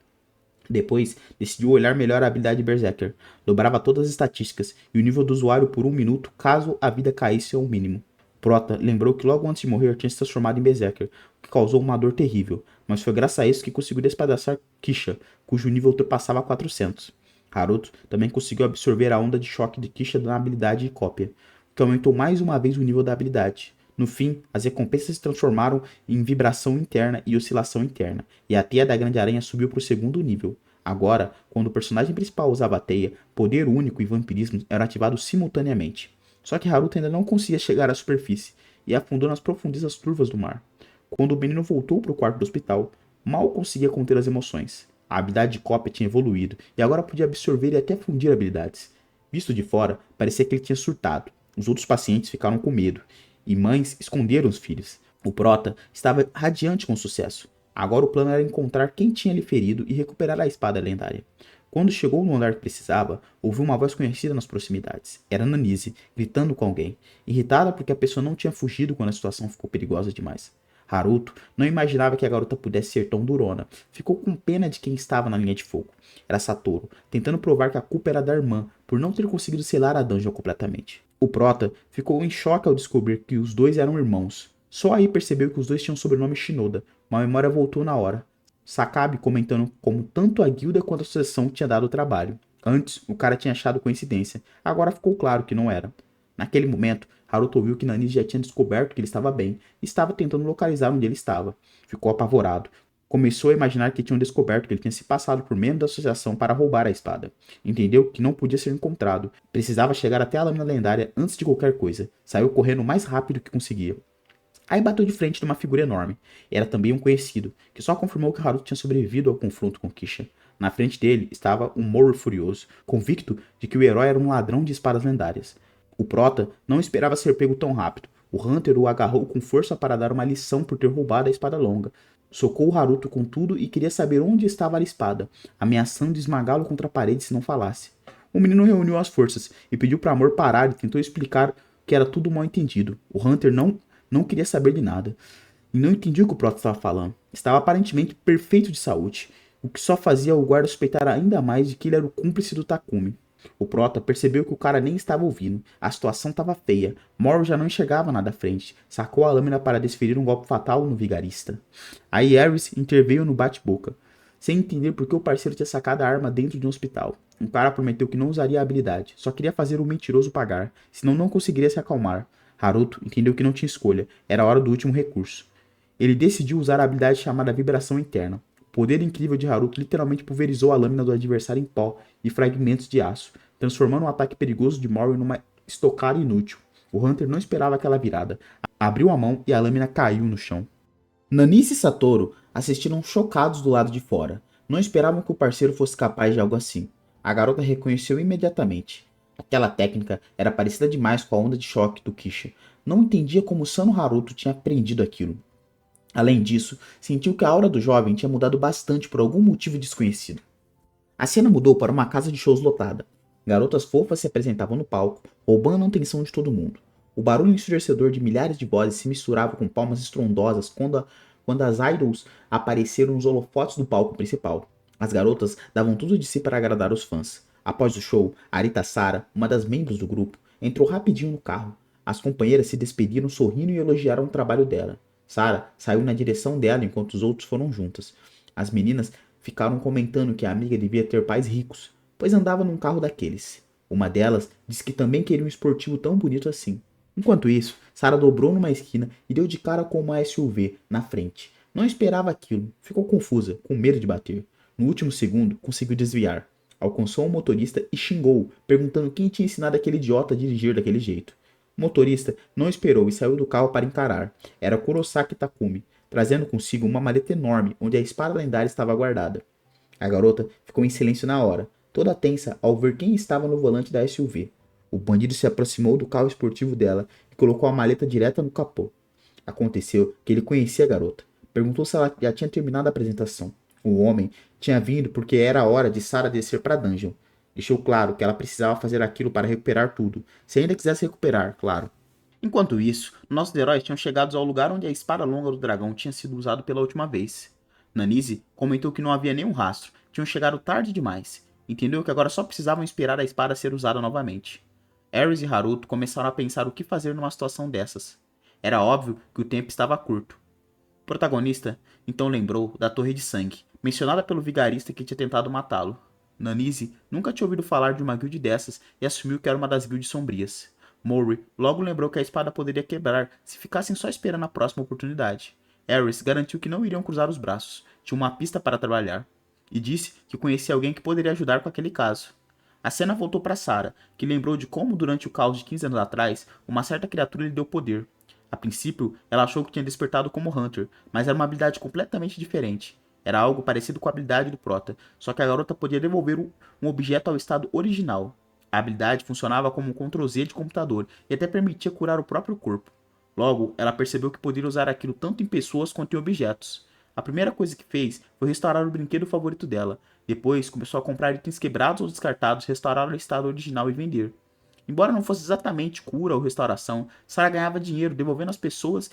Depois, decidiu olhar melhor a habilidade de Berserker. Dobrava todas as estatísticas e o nível do usuário por 1 minuto caso a vida caísse ao mínimo. Prota lembrou que logo antes de morrer tinha se transformado em Berserker, o que causou uma dor terrível, mas foi graças a isso que conseguiu despedaçar Kisha, cujo nível ultrapassava 400. Haruto também conseguiu absorver a onda de choque de Kisha na habilidade de cópia, o que aumentou mais uma vez o nível da habilidade. No fim, as recompensas se transformaram em vibração interna e oscilação interna, e a teia da grande aranha subiu para o 2º nível. Agora, quando o personagem principal usava a teia, poder único e vampirismo eram ativados simultaneamente. Só que Haruto ainda não conseguia chegar à superfície, e afundou nas profundezas turvas do mar. Quando o menino voltou para o quarto do hospital, mal conseguia conter as emoções. A habilidade de cópia tinha evoluído, e agora podia absorver e até fundir habilidades. Visto de fora, parecia que ele tinha surtado. Os outros pacientes ficaram com medo, e mães esconderam os filhos. O prota estava radiante com sucesso. Agora o plano era encontrar quem tinha lhe ferido e recuperar a espada lendária. Quando chegou no andar que precisava, ouviu uma voz conhecida nas proximidades. Era Nanise, gritando com alguém, irritada porque a pessoa não tinha fugido quando a situação ficou perigosa demais. Haruto não imaginava que a garota pudesse ser tão durona. Ficou com pena de quem estava na linha de fogo. Era Satoru, tentando provar que a culpa era da irmã, por não ter conseguido selar a dungeon completamente. O prota ficou em choque ao descobrir que os dois eram irmãos. Só aí percebeu que os dois tinham o sobrenome Shinoda, mas a memória voltou na hora. Sakabe comentando como tanto a guilda quanto a associação tinha dado trabalho. Antes, o cara tinha achado coincidência, agora ficou claro que não era. Naquele momento, Haruto viu que Nanise já tinha descoberto que ele estava bem e estava tentando localizar onde ele estava. Ficou apavorado. Começou a imaginar que tinham descoberto que ele tinha se passado por membro da associação para roubar a espada. Entendeu que não podia ser encontrado. Precisava chegar até a lâmina lendária antes de qualquer coisa. Saiu correndo o mais rápido que conseguia. Aí bateu de frente de uma figura enorme. Era também um conhecido, que só confirmou que Haruto tinha sobrevivido ao confronto com Kisha. Na frente dele estava um Mori furioso, convicto de que o herói era um ladrão de espadas lendárias. O Prota não esperava ser pego tão rápido. O Hunter o agarrou com força para dar uma lição por ter roubado a espada longa. Socou o Haruto com tudo e queria saber onde estava a espada, ameaçando esmagá-lo contra a parede se não falasse. O menino reuniu as forças e pediu para Amor parar e tentou explicar que era tudo mal entendido. O Hunter não queria saber de nada. E não entendia o que o Prota estava falando. Estava aparentemente perfeito de saúde, o que só fazia o guarda suspeitar ainda mais de que ele era o cúmplice do Takumi. O Prota percebeu que o cara nem estava ouvindo. A situação estava feia. Moro já não enxergava nada à frente. Sacou a lâmina para desferir um golpe fatal no vigarista. Aí Ares interveio no bate-boca, sem entender por que o parceiro tinha sacado a arma dentro de um hospital. Um cara prometeu que não usaria a habilidade, só queria fazer o mentiroso pagar, senão não conseguiria se acalmar. Haruto entendeu que não tinha escolha, era a hora do último recurso. Ele decidiu usar a habilidade chamada Vibração Interna. O poder incrível de Haruto literalmente pulverizou a lâmina do adversário em pó e fragmentos de aço, transformando um ataque perigoso de Mori numa estocada inútil. O Hunter não esperava aquela virada. Abriu a mão e a lâmina caiu no chão. Nanise e Satoru assistiram chocados do lado de fora. Não esperavam que o parceiro fosse capaz de algo assim. A garota reconheceu imediatamente. Aquela técnica era parecida demais com a onda de choque do Kisha. Não entendia como Sano Haruto tinha aprendido aquilo. Além disso, sentiu que a aura do jovem tinha mudado bastante por algum motivo desconhecido. A cena mudou para uma casa de shows lotada. Garotas fofas se apresentavam no palco, roubando a atenção de todo mundo. O barulho ensurdecedor de milhares de vozes se misturava com palmas estrondosas quando as idols apareceram nos holofotes do palco principal. As garotas davam tudo de si para agradar os fãs. Após o show, Arita Sara, uma das membros do grupo, entrou rapidinho no carro. As companheiras se despediram sorrindo e elogiaram o trabalho dela. Sara saiu na direção dela enquanto os outros foram juntas. As meninas ficaram comentando que a amiga devia ter pais ricos, pois andava num carro daqueles. Uma delas disse que também queria um esportivo tão bonito assim. Enquanto isso, Sara dobrou numa esquina e deu de cara com uma SUV na frente. Não esperava aquilo, ficou confusa, com medo de bater. No último segundo, conseguiu desviar. Alcançou o motorista e xingou, perguntando quem tinha ensinado aquele idiota a dirigir daquele jeito. O motorista não esperou e saiu do carro para encarar. Era Kurosaki Takumi, trazendo consigo uma maleta enorme onde a espada lendária estava guardada. A garota ficou em silêncio na hora, toda tensa ao ver quem estava no volante da SUV. O bandido se aproximou do carro esportivo dela e colocou a maleta direta no capô. Aconteceu que ele conhecia a garota. Perguntou se ela já tinha terminado a apresentação. O homem tinha vindo porque era a hora de Sara descer para a dungeon. Deixou claro que ela precisava fazer aquilo para recuperar tudo, se ainda quisesse recuperar, claro. Enquanto isso, nossos heróis tinham chegado ao lugar onde a espada longa do dragão tinha sido usada pela última vez. Nanise comentou que não havia nenhum rastro, tinham chegado tarde demais. Entendeu que agora só precisavam esperar a espada ser usada novamente. Ares e Haruto começaram a pensar o que fazer numa situação dessas. Era óbvio que o tempo estava curto. O protagonista então lembrou da Torre de Sangue, mencionada pelo vigarista que tinha tentado matá-lo. Nanise nunca tinha ouvido falar de uma guilde dessas e assumiu que era uma das guildes sombrias. Mori logo lembrou que a espada poderia quebrar se ficassem só esperando a próxima oportunidade. Ares garantiu que não iriam cruzar os braços, tinha uma pista para trabalhar, e disse que conhecia alguém que poderia ajudar com aquele caso. A cena voltou para Sara, que lembrou de como durante o caos de 15 anos atrás, uma certa criatura lhe deu poder. A princípio, ela achou que tinha despertado como Hunter, mas era uma habilidade completamente diferente. Era algo parecido com a habilidade do Prota, só que a garota podia devolver um objeto ao estado original. A habilidade funcionava como um Ctrl+Z de computador e até permitia curar o próprio corpo. Logo, ela percebeu que poderia usar aquilo tanto em pessoas quanto em objetos. A primeira coisa que fez foi restaurar o brinquedo favorito dela. Depois, começou a comprar itens quebrados ou descartados, restaurar o estado original e vender. Embora não fosse exatamente cura ou restauração, Sarah ganhava dinheiro devolvendo às pessoas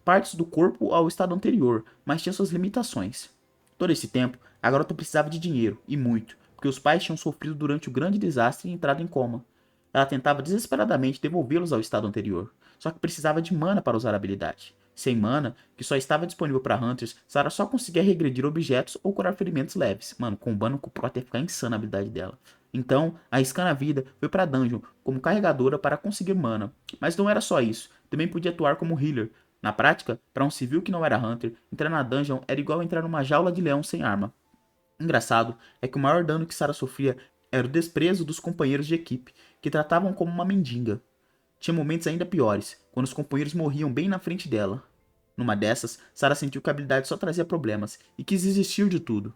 partes do corpo ao estado anterior, mas tinha suas limitações. Todo esse tempo, a garota precisava de dinheiro, e muito, porque os pais tinham sofrido durante o grande desastre e entrado em coma. Ela tentava desesperadamente devolvê-los ao estado anterior, só que precisava de mana para usar a habilidade. Sem mana, que só estava disponível para Hunters, Sarah só conseguia regredir objetos ou curar ferimentos leves. Mano, combando com o Prota ia ficar insana a habilidade dela. Então, arriscando a vida, foi pra Dungeon como carregadora para conseguir mana. Mas não era só isso, também podia atuar como healer. Na prática, para um civil que não era Hunter, entrar na Dungeon era igual entrar numa jaula de leão sem arma. Engraçado é que o maior dano que Sarah sofria era o desprezo dos companheiros de equipe, que tratavam como uma mendiga. Tinha momentos ainda piores, quando os companheiros morriam bem na frente dela. Numa dessas, Sarah sentiu que a habilidade só trazia problemas e quis desistir de tudo.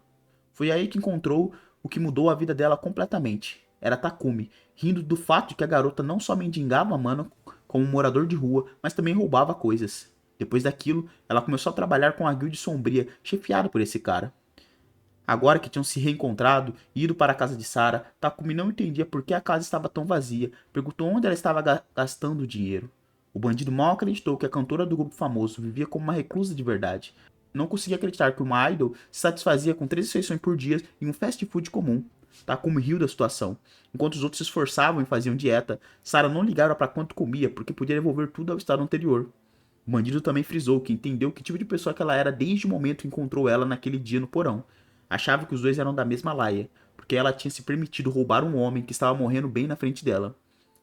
Foi aí que encontrou o que mudou a vida dela completamente. Era Takumi, rindo do fato de que a garota não só mendigava mana como um morador de rua, mas também roubava coisas. Depois daquilo, ela começou a trabalhar com a guilde sombria, chefiada por esse cara. Agora que tinham se reencontrado e ido para a casa de Sarah, Takumi não entendia por que a casa estava tão vazia, perguntou onde ela estava gastando o dinheiro. O bandido mal acreditou que a cantora do grupo famoso vivia como uma reclusa de verdade. Não conseguia acreditar que uma idol se satisfazia com 3 refeições por dia em um fast food comum. Takumi riu da situação. Enquanto os outros se esforçavam e faziam dieta, Sarah não ligava para quanto comia porque podia devolver tudo ao estado anterior. O bandido também frisou que entendeu que tipo de pessoa que ela era desde o momento que encontrou ela naquele dia no porão. Achava que os dois eram da mesma laia, porque ela tinha se permitido roubar um homem que estava morrendo bem na frente dela.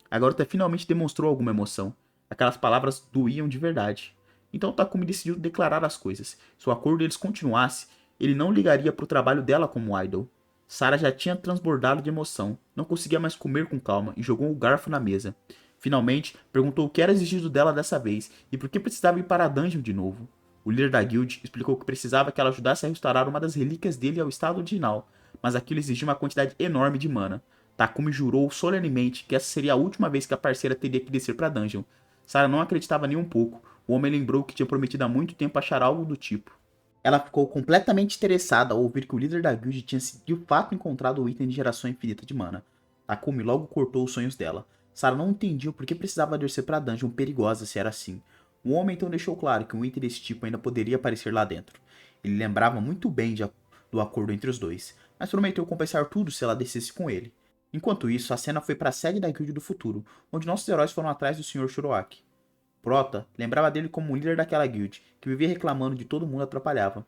A garota finalmente demonstrou alguma emoção. Aquelas palavras doíam de verdade. Então Takumi decidiu declarar as coisas. Se o acordo deles continuasse, ele não ligaria para o trabalho dela como idol. Sarah já tinha transbordado de emoção, não conseguia mais comer com calma e jogou o garfo na mesa. Finalmente, perguntou o que era exigido dela dessa vez e por que precisava ir para a dungeon de novo. O líder da guild explicou que precisava que ela ajudasse a restaurar uma das relíquias dele ao estado original, mas aquilo exigia uma quantidade enorme de mana. Takumi jurou solenemente que essa seria a última vez que a parceira teria que descer para a dungeon. Sarah não acreditava nem um pouco. O homem lembrou que tinha prometido há muito tempo achar algo do tipo. Ela ficou completamente interessada ao ouvir que o líder da guild tinha de fato encontrado o item de geração infinita de mana. Takumi logo cortou os sonhos dela. Sarah não entendia por que precisava descer para a dungeon perigosa se era assim. O homem então deixou claro que um item desse tipo ainda poderia aparecer lá dentro. Ele lembrava muito bem do acordo entre os dois, mas prometeu compensar tudo se ela descesse com ele. Enquanto isso, a cena foi para a sede da Guilda do Futuro, onde nossos heróis foram atrás do Sr. Shiroaki. Prota lembrava dele como um líder daquela guild, que vivia reclamando de todo mundo atrapalhava.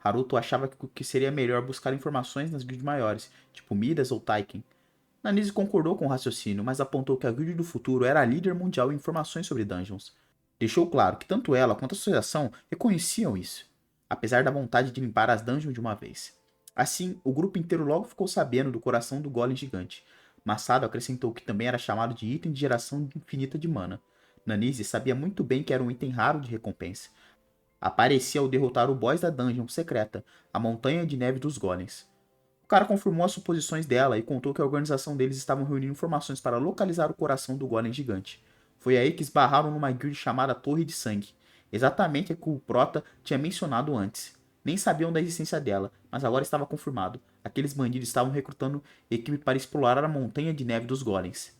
Haruto achava que seria melhor buscar informações nas guilds maiores, tipo Midas ou Taiken. Nanise concordou com o raciocínio, mas apontou que a Guilda do Futuro era a líder mundial em informações sobre dungeons. Deixou claro que tanto ela quanto a associação reconheciam isso, apesar da vontade de limpar as dungeons de uma vez. Assim, o grupo inteiro logo ficou sabendo do coração do golem gigante. Massado acrescentou que também era chamado de item de geração infinita de mana. Nanise sabia muito bem que era um item raro de recompensa. Aparecia ao derrotar o boss da dungeon secreta, a Montanha de Neve dos Golems. O cara confirmou as suposições dela e contou que a organização deles estavam reunindo informações para localizar o coração do golem gigante. Foi aí que esbarraram numa guild chamada Torre de Sangue, exatamente a que o Prota tinha mencionado antes. Nem sabiam da existência dela, mas agora estava confirmado. Aqueles bandidos estavam recrutando equipe para explorar a Montanha de Neve dos Golems.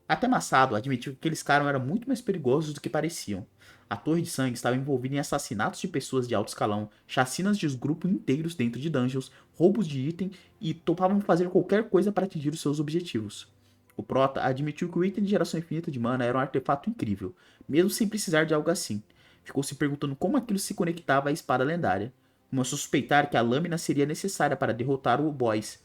Até Massado admitiu que aqueles caras eram muito mais perigosos do que pareciam. A Torre de Sangue estava envolvida em assassinatos de pessoas de alto escalão, chacinas de grupos inteiros dentro de dungeons, roubos de item e topavam fazer qualquer coisa para atingir os seus objetivos. O Prota admitiu que o item de geração infinita de mana era um artefato incrível, mesmo sem precisar de algo assim. Ficou se perguntando como aquilo se conectava à espada lendária. Começou a suspeitar que a lâmina seria necessária para derrotar o boss.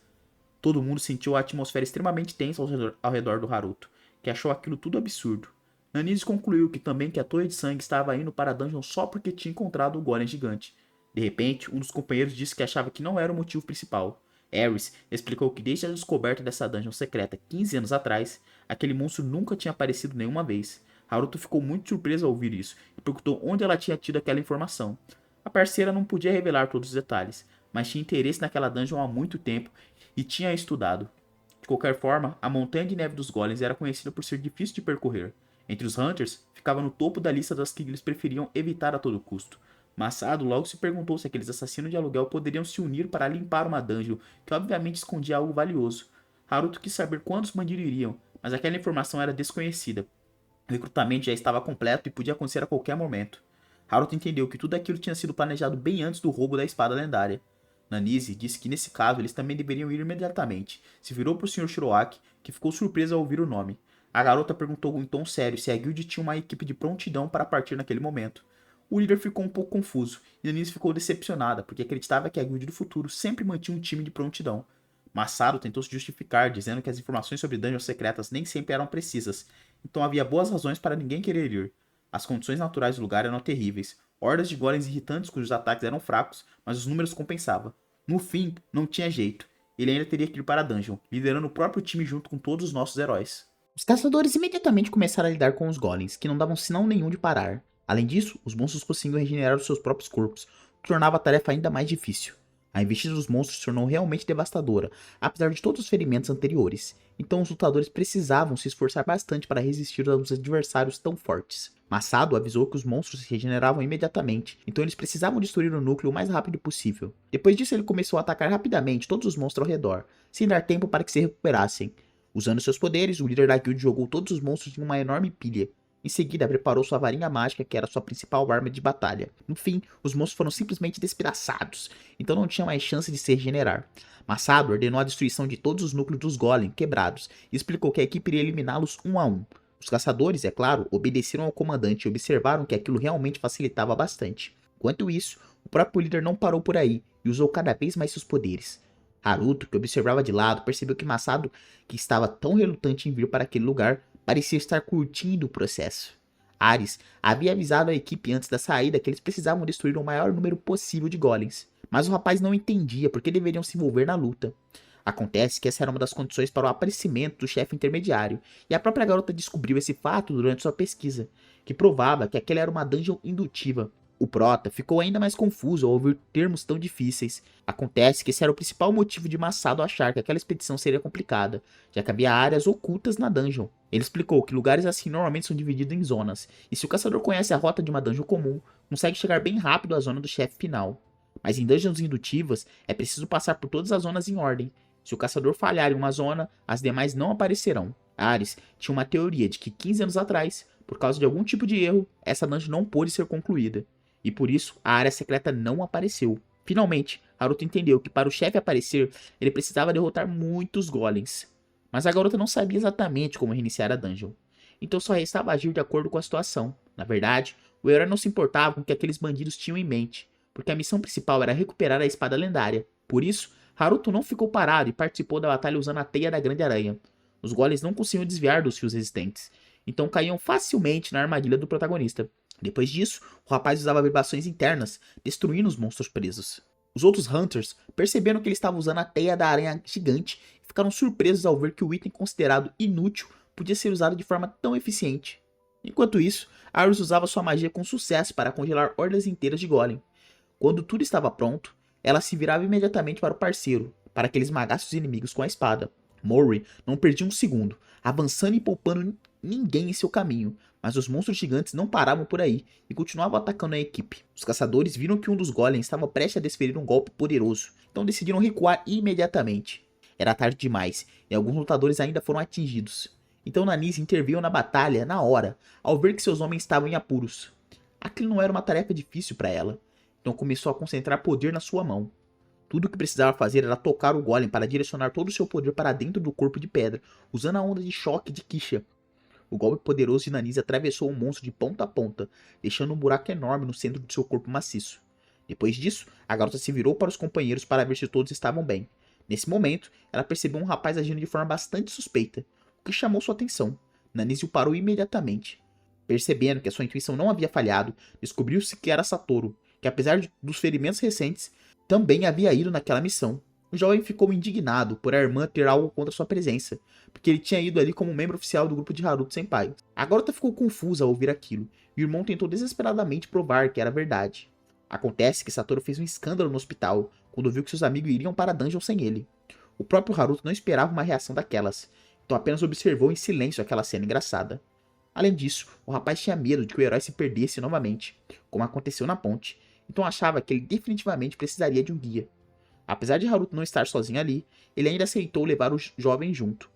Todo mundo sentiu a atmosfera extremamente tensa ao redor do Haruto, que achou aquilo tudo absurdo. Nanise concluiu que também que a Torre de Sangue estava indo para a dungeon só porque tinha encontrado o golem gigante. De repente, um dos companheiros disse que achava que não era o motivo principal. Ares explicou que desde a descoberta dessa dungeon secreta 15 anos atrás, aquele monstro nunca tinha aparecido nenhuma vez. Haruto ficou muito surpreso ao ouvir isso e perguntou onde ela tinha tido aquela informação. A parceira não podia revelar todos os detalhes, mas tinha interesse naquela dungeon há muito tempo e tinha estudado. De qualquer forma, a Montanha de Neve dos Golems era conhecida por ser difícil de percorrer. Entre os Hunters, ficava no topo da lista das que eles preferiam evitar a todo custo. Massado logo se perguntou se aqueles assassinos de aluguel poderiam se unir para limpar uma dungeon, que obviamente escondia algo valioso. Haruto quis saber quantos bandidos iriam, mas aquela informação era desconhecida. O recrutamento já estava completo e podia acontecer a qualquer momento. Haruto entendeu que tudo aquilo tinha sido planejado bem antes do roubo da espada lendária. Nanise disse que nesse caso eles também deveriam ir imediatamente. Se virou para o Sr. Shiroaki, que ficou surpreso ao ouvir o nome. A garota perguntou em tom sério se a guild tinha uma equipe de prontidão para partir naquele momento. O líder ficou um pouco confuso e Nanise ficou decepcionada, porque acreditava que a guilda do futuro sempre mantinha um time de prontidão. Masaru tentou se justificar, dizendo que as informações sobre dungeons secretas nem sempre eram precisas, então havia boas razões para ninguém querer ir. As condições naturais do lugar eram terríveis, hordas de golems irritantes cujos ataques eram fracos, mas os números compensavam. No fim, não tinha jeito, ele ainda teria que ir para a dungeon, liderando o próprio time junto com todos os nossos heróis. Os caçadores imediatamente começaram a lidar com os golems, que não davam sinal nenhum de parar. Além disso, os monstros conseguiam regenerar os seus próprios corpos, o que tornava a tarefa ainda mais difícil. A investida dos monstros se tornou realmente devastadora, apesar de todos os ferimentos anteriores, então os lutadores precisavam se esforçar bastante para resistir aos adversários tão fortes. Masaru avisou que os monstros se regeneravam imediatamente, então eles precisavam destruir o núcleo o mais rápido possível. Depois disso, ele começou a atacar rapidamente todos os monstros ao redor, sem dar tempo para que se recuperassem. Usando seus poderes, o líder da guild jogou todos os monstros em uma enorme pilha. Em seguida, preparou sua varinha mágica, que era sua principal arma de batalha. No fim, os monstros foram simplesmente despedaçados, então não tinha mais chance de se regenerar. Masaru ordenou a destruição de todos os núcleos dos Golem quebrados e explicou que a equipe iria eliminá-los um a um. Os caçadores, é claro, obedeceram ao comandante e observaram que aquilo realmente facilitava bastante. Enquanto isso, o próprio líder não parou por aí e usou cada vez mais seus poderes. Haruto, que observava de lado, percebeu que Masaru, que estava tão relutante em vir para aquele lugar, parecia estar curtindo o processo. Ares havia avisado a equipe antes da saída que eles precisavam destruir o maior número possível de golems, mas o rapaz não entendia por que deveriam se envolver na luta. Acontece que essa era uma das condições para o aparecimento do chefe intermediário, e a própria garota descobriu esse fato durante sua pesquisa, que provava que aquela era uma dungeon indutiva. O prota ficou ainda mais confuso ao ouvir termos tão difíceis. Acontece que esse era o principal motivo de Masaru achar que aquela expedição seria complicada, já que havia áreas ocultas na dungeon. Ele explicou que lugares assim normalmente são divididos em zonas, e se o caçador conhece a rota de uma dungeon comum, consegue chegar bem rápido à zona do chefe final. Mas em dungeons indutivas, é preciso passar por todas as zonas em ordem. Se o caçador falhar em uma zona, as demais não aparecerão. Ares tinha uma teoria de que 15 anos atrás, por causa de algum tipo de erro, essa dungeon não pôde ser concluída. E por isso, a área secreta não apareceu. Finalmente, Haruto entendeu que para o chefe aparecer, ele precisava derrotar muitos golems. Mas a garota não sabia exatamente como reiniciar a dungeon. Então só restava agir de acordo com a situação. Na verdade, o herói não se importava com o que aqueles bandidos tinham em mente, porque a missão principal era recuperar a espada lendária. Por isso, Haruto não ficou parado e participou da batalha usando a teia da Grande Aranha. Os golems não conseguiam desviar dos fios resistentes, então caíam facilmente na armadilha do protagonista. Depois disso, o rapaz usava vibrações internas, destruindo os monstros presos. Os outros Hunters perceberam que ele estava usando a teia da aranha gigante e ficaram surpresos ao ver que o item considerado inútil podia ser usado de forma tão eficiente. Enquanto isso, Ares usava sua magia com sucesso para congelar hordas inteiras de golem. Quando tudo estava pronto, ela se virava imediatamente para o parceiro, para que ele esmagasse os inimigos com a espada. Mori não perdia um segundo, avançando e poupando ninguém em seu caminho, mas os monstros gigantes não paravam por aí e continuavam atacando a equipe. Os caçadores viram que um dos golems estava prestes a desferir um golpe poderoso, então decidiram recuar imediatamente. Era tarde demais e alguns lutadores ainda foram atingidos. Então Nanise interveio na batalha na hora, ao ver que seus homens estavam em apuros. Aquilo não era uma tarefa difícil para ela, então começou a concentrar poder na sua mão. Tudo o que precisava fazer era tocar o golem para direcionar todo o seu poder para dentro do corpo de pedra, usando a onda de choque de Kisha. O golpe poderoso de Nanise atravessou o monstro de ponta a ponta, deixando um buraco enorme no centro de seu corpo maciço. Depois disso, a garota se virou para os companheiros para ver se todos estavam bem. Nesse momento, ela percebeu um rapaz agindo de forma bastante suspeita, o que chamou sua atenção. Nanise o parou imediatamente. Percebendo que a sua intuição não havia falhado, descobriu-se que era Satoru, que apesar dos ferimentos recentes, também havia ido naquela missão. O jovem ficou indignado por a irmã ter algo contra sua presença, porque ele tinha ido ali como membro oficial do grupo de Haruto Senpai. A garota ficou confusa ao ouvir aquilo, e o irmão tentou desesperadamente provar que era verdade. Acontece que Satoru fez um escândalo no hospital, quando viu que seus amigos iriam para a dungeon sem ele. O próprio Haruto não esperava uma reação daquelas, então apenas observou em silêncio aquela cena engraçada. Além disso, o rapaz tinha medo de que o herói se perdesse novamente, como aconteceu na ponte, então achava que ele definitivamente precisaria de um guia. Apesar de Haruto não estar sozinho ali, ele ainda aceitou levar o jovem junto.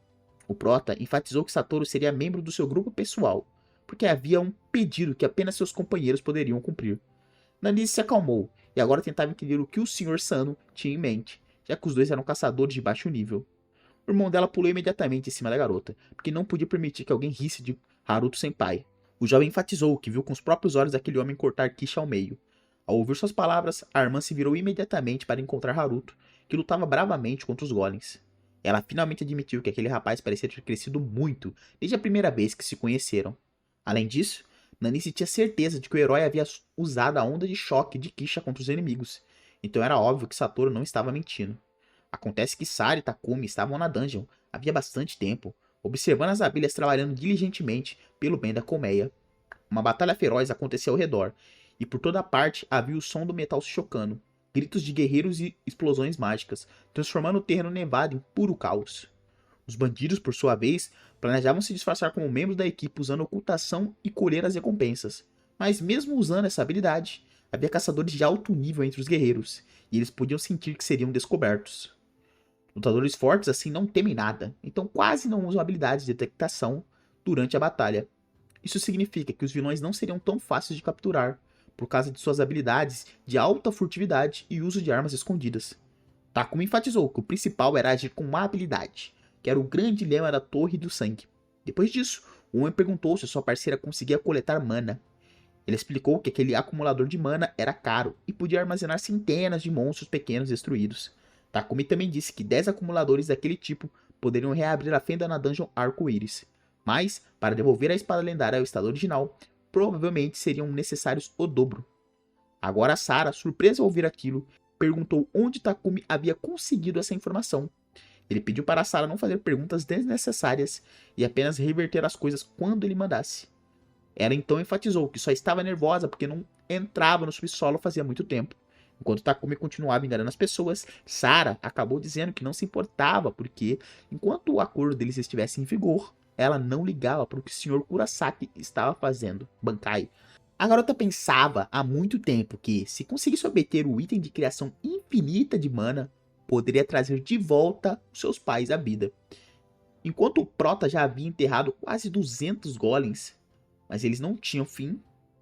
O prota enfatizou que Satoru seria membro do seu grupo pessoal, porque havia um pedido que apenas seus companheiros poderiam cumprir. Nanise se acalmou e agora tentava entender o que o Sr. Sano tinha em mente, já que os dois eram caçadores de baixo nível. O irmão dela pulou imediatamente em cima da garota, porque não podia permitir que alguém risse de Haruto Senpai. O jovem enfatizou que viu com os próprios olhos aquele homem cortar Kisha ao meio. Ao ouvir suas palavras, a irmã se virou imediatamente para encontrar Haruto, que lutava bravamente contra os golems. Ela finalmente admitiu que aquele rapaz parecia ter crescido muito desde a primeira vez que se conheceram. Além disso, Nanice tinha certeza de que o herói havia usado a onda de choque de Kisha contra os inimigos, então era óbvio que Satoru não estava mentindo. Acontece que Sara e Takumi estavam na dungeon havia bastante tempo, observando as abelhas trabalhando diligentemente pelo bem da colmeia. Uma batalha feroz acontecia ao redor, e por toda parte havia o som do metal se chocando, gritos de guerreiros e explosões mágicas, transformando o terreno nevado em puro caos. Os bandidos, por sua vez, planejavam se disfarçar como membros da equipe usando ocultação e colher as recompensas. Mas mesmo usando essa habilidade, havia caçadores de alto nível entre os guerreiros, e eles podiam sentir que seriam descobertos. Lutadores fortes assim não temem nada, então quase não usam habilidades de detectação durante a batalha. Isso significa que os vilões não seriam tão fáceis de capturar, por causa de suas habilidades de alta furtividade e uso de armas escondidas. Takumi enfatizou que o principal era agir com habilidade, que era o grande lema da Torre do Sangue. Depois disso, o homem perguntou se sua parceira conseguia coletar mana. Ele explicou que aquele acumulador de mana era caro e podia armazenar centenas de monstros pequenos destruídos. Takumi também disse que 10 acumuladores daquele tipo poderiam reabrir a fenda na Dungeon Arco-Íris. Mas, para devolver a espada lendária ao estado original, provavelmente seriam necessários o dobro. Agora Sara, surpresa ao ouvir aquilo, perguntou onde Takumi havia conseguido essa informação. Ele pediu para Sara não fazer perguntas desnecessárias e apenas reverter as coisas quando ele mandasse. Ela então enfatizou que só estava nervosa porque não entrava no subsolo fazia muito tempo. Enquanto Takumi continuava enganando as pessoas, Sara acabou dizendo que não se importava porque, enquanto o acordo deles estivesse em vigor, ela não ligava para o que o Sr. Kurasaki estava fazendo, Bankai. A garota pensava há muito tempo que, se conseguisse obter o item de criação infinita de mana, poderia trazer de volta os seus pais à vida. Enquanto o Prota já havia enterrado quase 200 golems, mas eles não tinham fim,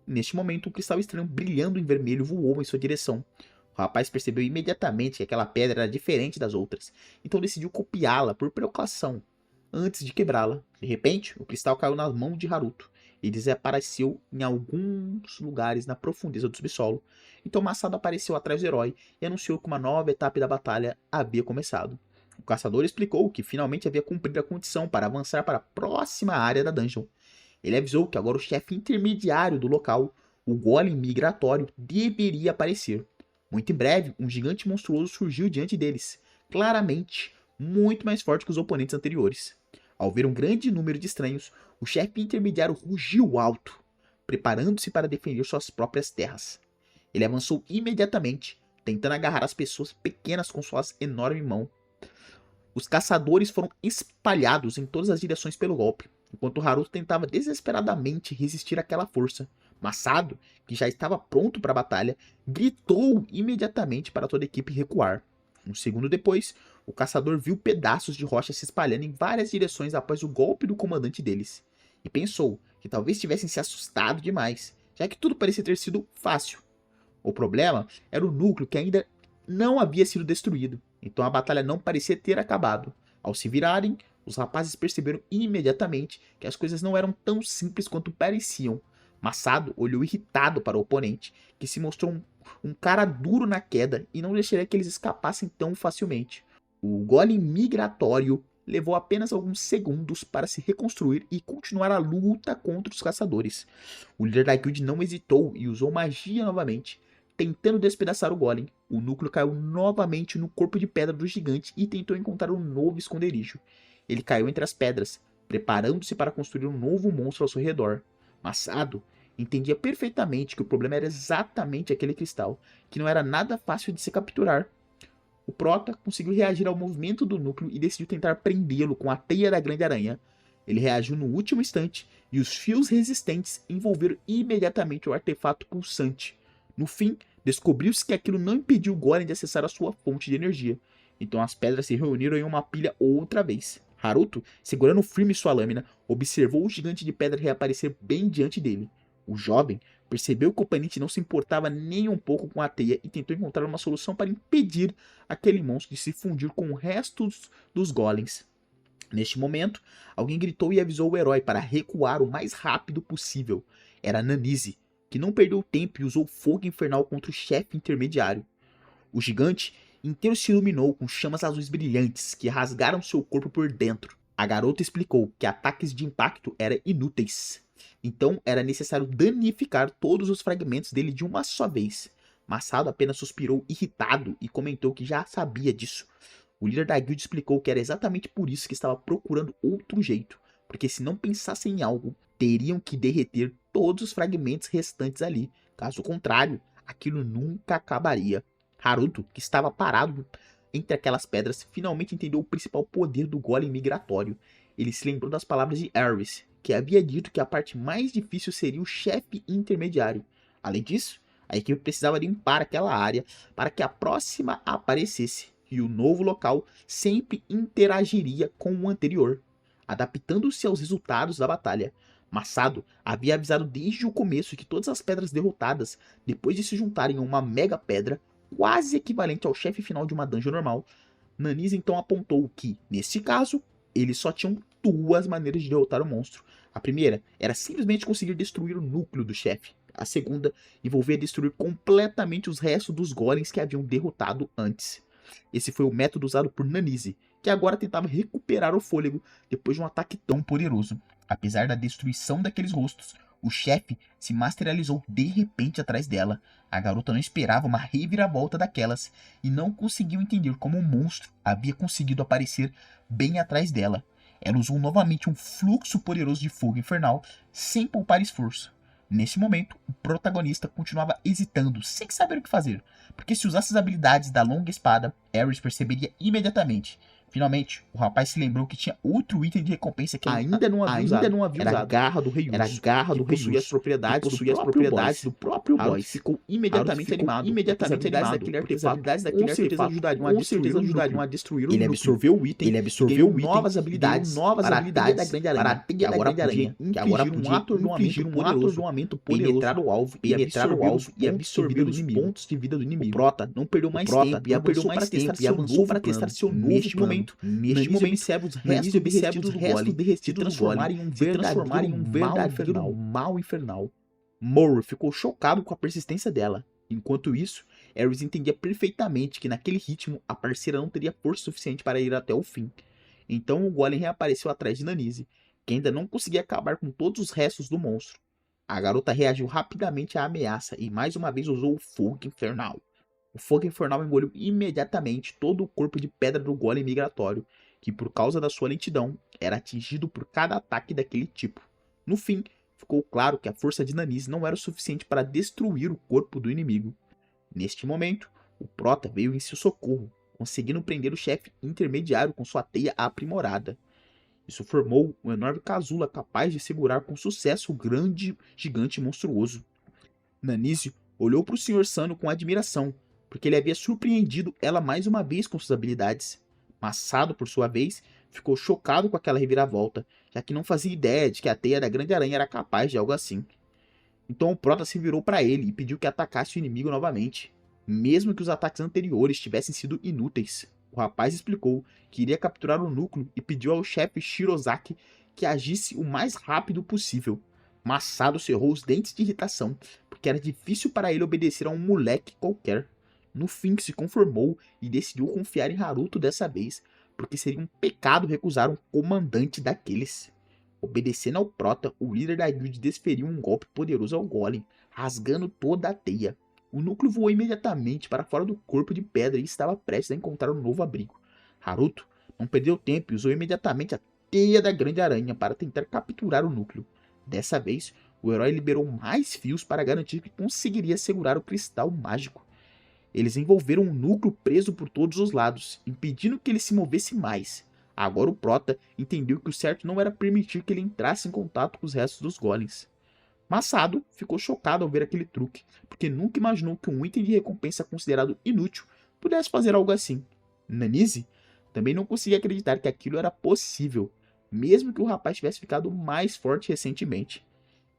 neste momento um cristal estranho brilhando em vermelho voou em sua direção. O rapaz percebeu imediatamente que aquela pedra era diferente das outras, então decidiu copiá-la por precaução, antes de quebrá-la. De repente, o cristal caiu nas mãos de Haruto e desapareceu em alguns lugares na profundeza do subsolo. Então Masato apareceu atrás do herói e anunciou que uma nova etapa da batalha havia começado. O caçador explicou que finalmente havia cumprido a condição para avançar para a próxima área da dungeon. Ele avisou que agora o chefe intermediário do local, o Golem Migratório, deveria aparecer. Muito em breve, um gigante monstruoso surgiu diante deles, claramente muito mais forte que os oponentes anteriores. Ao ver um grande número de estranhos, o chefe intermediário rugiu alto, preparando-se para defender suas próprias terras. Ele avançou imediatamente, tentando agarrar as pessoas pequenas com suas enormes mãos. Os caçadores foram espalhados em todas as direções pelo golpe, enquanto Haruto tentava desesperadamente resistir àquela força. Masato, que já estava pronto para a batalha, gritou imediatamente para toda a equipe recuar. Um segundo depois, o caçador viu pedaços de rocha se espalhando em várias direções após o golpe do comandante deles, e pensou que talvez tivessem se assustado demais, já que tudo parecia ter sido fácil. O problema era o núcleo que ainda não havia sido destruído, então a batalha não parecia ter acabado. Ao se virarem, os rapazes perceberam imediatamente que as coisas não eram tão simples quanto pareciam. Masato olhou irritado para o oponente, que se mostrou um cara duro na queda e não deixaria que eles escapassem tão facilmente. O golem migratório levou apenas alguns segundos para se reconstruir e continuar a luta contra os caçadores. O líder da guild não hesitou e usou magia novamente, tentando despedaçar o golem. O núcleo caiu novamente no corpo de pedra do gigante e tentou encontrar um novo esconderijo. Ele caiu entre as pedras, preparando-se para construir um novo monstro ao seu redor. Masato entendia perfeitamente que o problema era exatamente aquele cristal, que não era nada fácil de se capturar. O Prota conseguiu reagir ao movimento do núcleo e decidiu tentar prendê-lo com a teia da grande aranha. Ele reagiu no último instante e os fios resistentes envolveram imediatamente o artefato pulsante. No fim, descobriu-se que aquilo não impediu o Golem de acessar a sua fonte de energia. Então as pedras se reuniram em uma pilha outra vez. Haruto, segurando firme sua lâmina, observou o gigante de pedra reaparecer bem diante dele. O jovem percebeu que o oponente não se importava nem um pouco com a teia e tentou encontrar uma solução para impedir aquele monstro de se fundir com o resto dos golems. Neste momento, alguém gritou e avisou o herói para recuar o mais rápido possível. Era Nanise, que não perdeu tempo e usou fogo infernal contra o chefe intermediário. O gigante inteiro se iluminou com chamas azuis brilhantes que rasgaram seu corpo por dentro. A garota explicou que ataques de impacto eram inúteis, então era necessário danificar todos os fragmentos dele de uma só vez. Massado apenas suspirou irritado e comentou que já sabia disso. O líder da guilda explicou que era exatamente por isso que estava procurando outro jeito, porque se não pensassem em algo, teriam que derreter todos os fragmentos restantes ali. Caso contrário, aquilo nunca acabaria. Haruto, que estava parado entre aquelas pedras, finalmente entendeu o principal poder do golem migratório. Ele se lembrou das palavras de Ares, que havia dito que a parte mais difícil seria o chefe intermediário. Além disso, a equipe precisava limpar aquela área para que a próxima aparecesse, e o novo local sempre interagiria com o anterior, adaptando-se aos resultados da batalha. Massado havia avisado desde o começo que todas as pedras derrotadas, depois de se juntarem a uma mega pedra, quase equivalente ao chefe final de uma dungeon normal, Nanise então apontou que, nesse caso, eles só tinham duas maneiras de derrotar o monstro. A primeira era simplesmente conseguir destruir o núcleo do chefe. A segunda envolvia destruir completamente os restos dos golems que haviam derrotado antes. Esse foi o método usado por Nanise, que agora tentava recuperar o fôlego depois de um ataque tão poderoso. Apesar da destruição daqueles rostos, o chefe se materializou de repente atrás dela. A garota não esperava uma reviravolta daquelas e não conseguiu entender como o monstro havia conseguido aparecer bem atrás dela. Ela usou novamente um fluxo poderoso de fogo infernal sem poupar esforço. Nesse momento, o protagonista continuava hesitando, sem saber o que fazer, porque se usasse as habilidades da longa espada, Ares perceberia imediatamente. Finalmente, o rapaz se lembrou que tinha outro item de recompensa que ainda não havia usado. Era a garra do rei Urso. Era a garra do rei Urso, as propriedades do próprio boss. Ficou imediatamente animado. Imediatamente animado. Daquele artefato com certeza ajudariam a destruir o núcleo. Ele absorveu o item. Novas habilidades para a teia da grande aranha. Que agora podia infligir um atordoamento poderoso, penetrar o alvo e absorver os pontos de vida do inimigo. O prota não perdeu mais tempo e avançou para testar seu novo plano. Neste momento, observa os restos derretidos se transformarem em um verdadeiro mal infernal. Moro ficou chocado com a persistência dela. Enquanto isso, Ares entendia perfeitamente que naquele ritmo a parceira não teria força suficiente para ir até o fim. Então o golem reapareceu atrás de Nanise, que ainda não conseguia acabar com todos os restos do monstro. A garota reagiu rapidamente à ameaça e mais uma vez usou o fogo infernal. O fogo infernal engoliu imediatamente todo o corpo de pedra do golem migratório, que por causa da sua lentidão, era atingido por cada ataque daquele tipo. No fim, ficou claro que a força de Nanise não era o suficiente para destruir o corpo do inimigo. Neste momento, o prota veio em seu socorro, conseguindo prender o chefe intermediário com sua teia aprimorada. Isso formou um enorme casulo capaz de segurar com sucesso o grande gigante monstruoso. Nanise olhou para o Sr. Sano com admiração, porque ele havia surpreendido ela mais uma vez com suas habilidades. Massado, por sua vez, ficou chocado com aquela reviravolta, já que não fazia ideia de que a teia da grande aranha era capaz de algo assim. Então o prota se virou para ele e pediu que atacasse o inimigo novamente, mesmo que os ataques anteriores tivessem sido inúteis. O rapaz explicou que iria capturar o núcleo e pediu ao chefe Shirozaki que agisse o mais rápido possível. Massado cerrou os dentes de irritação, porque era difícil para ele obedecer a um moleque qualquer. No fim se conformou e decidiu confiar em Haruto dessa vez, porque seria um pecado recusar um comandante daqueles. Obedecendo ao prota, o líder da guilda desferiu um golpe poderoso ao golem, rasgando toda a teia. O núcleo voou imediatamente para fora do corpo de pedra e estava prestes a encontrar um novo abrigo. Haruto não perdeu tempo e usou imediatamente a teia da grande aranha para tentar capturar o núcleo. Dessa vez, o herói liberou mais fios para garantir que conseguiria segurar o cristal mágico. Eles envolveram o núcleo preso por todos os lados, impedindo que ele se movesse mais. Agora o prota entendeu que o certo não era permitir que ele entrasse em contato com os restos dos golems. Massado ficou chocado ao ver aquele truque, porque nunca imaginou que um item de recompensa considerado inútil pudesse fazer algo assim. Nanise também não conseguia acreditar que aquilo era possível, mesmo que o rapaz tivesse ficado mais forte recentemente.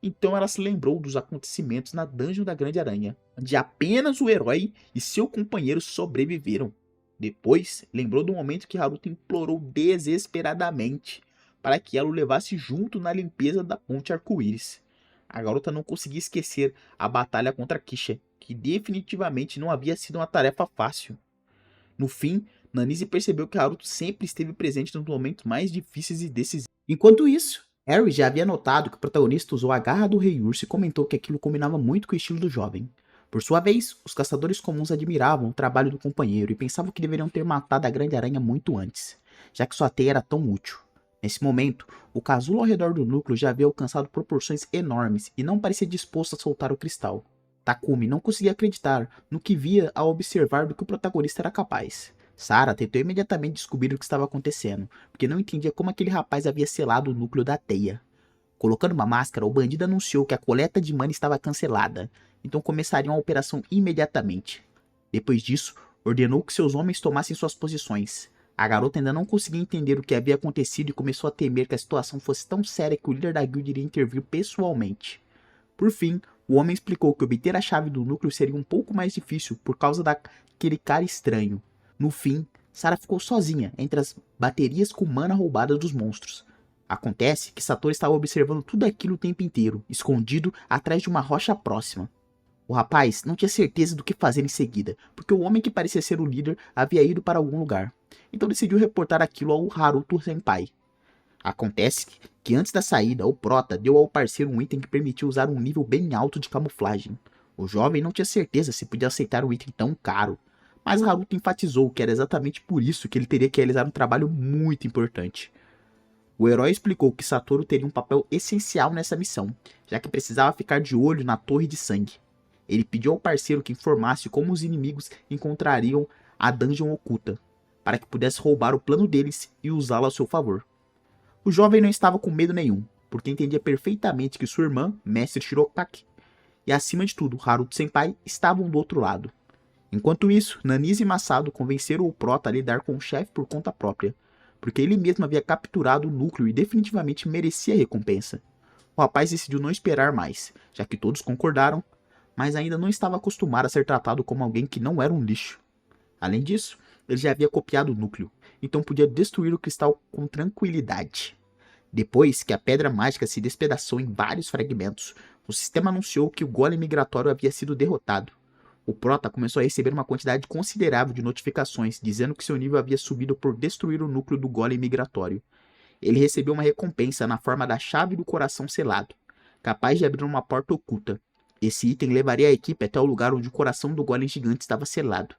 Então ela se lembrou dos acontecimentos na Dungeon da Grande Aranha, onde apenas o herói e seu companheiro sobreviveram. Depois, lembrou do momento que Haruto implorou desesperadamente para que ela o levasse junto na limpeza da ponte arco-íris. A garota não conseguia esquecer a batalha contra Kisha, que definitivamente não havia sido uma tarefa fácil. No fim, Nanise percebeu que Haruto sempre esteve presente nos momentos mais difíceis e decisivos. Enquanto isso, Harry já havia notado que o protagonista usou a garra do Rei Urso e comentou que aquilo combinava muito com o estilo do jovem. Por sua vez, os caçadores comuns admiravam o trabalho do companheiro e pensavam que deveriam ter matado a grande aranha muito antes, já que sua teia era tão útil. Nesse momento, o casulo ao redor do núcleo já havia alcançado proporções enormes e não parecia disposto a soltar o cristal. Takumi não conseguia acreditar no que via ao observar do que o protagonista era capaz. Sarah tentou imediatamente descobrir o que estava acontecendo, porque não entendia como aquele rapaz havia selado o núcleo da teia. Colocando uma máscara, o bandido anunciou que a coleta de mana estava cancelada, então começariam a operação imediatamente. Depois disso, ordenou que seus homens tomassem suas posições. A garota ainda não conseguia entender o que havia acontecido e começou a temer que a situação fosse tão séria que o líder da guilda iria intervir pessoalmente. Por fim, o homem explicou que obter a chave do núcleo seria um pouco mais difícil por causa daquele cara estranho. No fim, Sarah ficou sozinha entre as baterias com mana roubada dos monstros. Acontece que Satoru estava observando tudo aquilo o tempo inteiro, escondido atrás de uma rocha próxima. O rapaz não tinha certeza do que fazer em seguida, porque o homem que parecia ser o líder havia ido para algum lugar. Então decidiu reportar aquilo ao Haruto Senpai. Acontece que antes da saída, o Prota deu ao parceiro um item que permitiu usar um nível bem alto de camuflagem. O jovem não tinha certeza se podia aceitar um item tão caro, mas Haruto enfatizou que era exatamente por isso que ele teria que realizar um trabalho muito importante. O herói explicou que Satoru teria um papel essencial nessa missão, já que precisava ficar de olho na Torre de Sangue. Ele pediu ao parceiro que informasse como os inimigos encontrariam a dungeon oculta, para que pudesse roubar o plano deles e usá-lo a seu favor. O jovem não estava com medo nenhum, porque entendia perfeitamente que sua irmã, Mestre Shirotaki, e acima de tudo, Haruto Senpai, estavam do outro lado. Enquanto isso, Nanise e Masato convenceram o Prota a lidar com o chefe por conta própria, porque ele mesmo havia capturado o núcleo e definitivamente merecia a recompensa. O rapaz decidiu não esperar mais, já que todos concordaram, mas ainda não estava acostumado a ser tratado como alguém que não era um lixo. Além disso, ele já havia copiado o núcleo, então podia destruir o cristal com tranquilidade. Depois que a pedra mágica se despedaçou em vários fragmentos, o sistema anunciou que o golem migratório havia sido derrotado. O Prota começou a receber uma quantidade considerável de notificações, dizendo que seu nível havia subido por destruir o núcleo do golem migratório. Ele recebeu uma recompensa na forma da chave do coração selado, capaz de abrir uma porta oculta. Esse item levaria a equipe até o lugar onde o coração do golem gigante estava selado.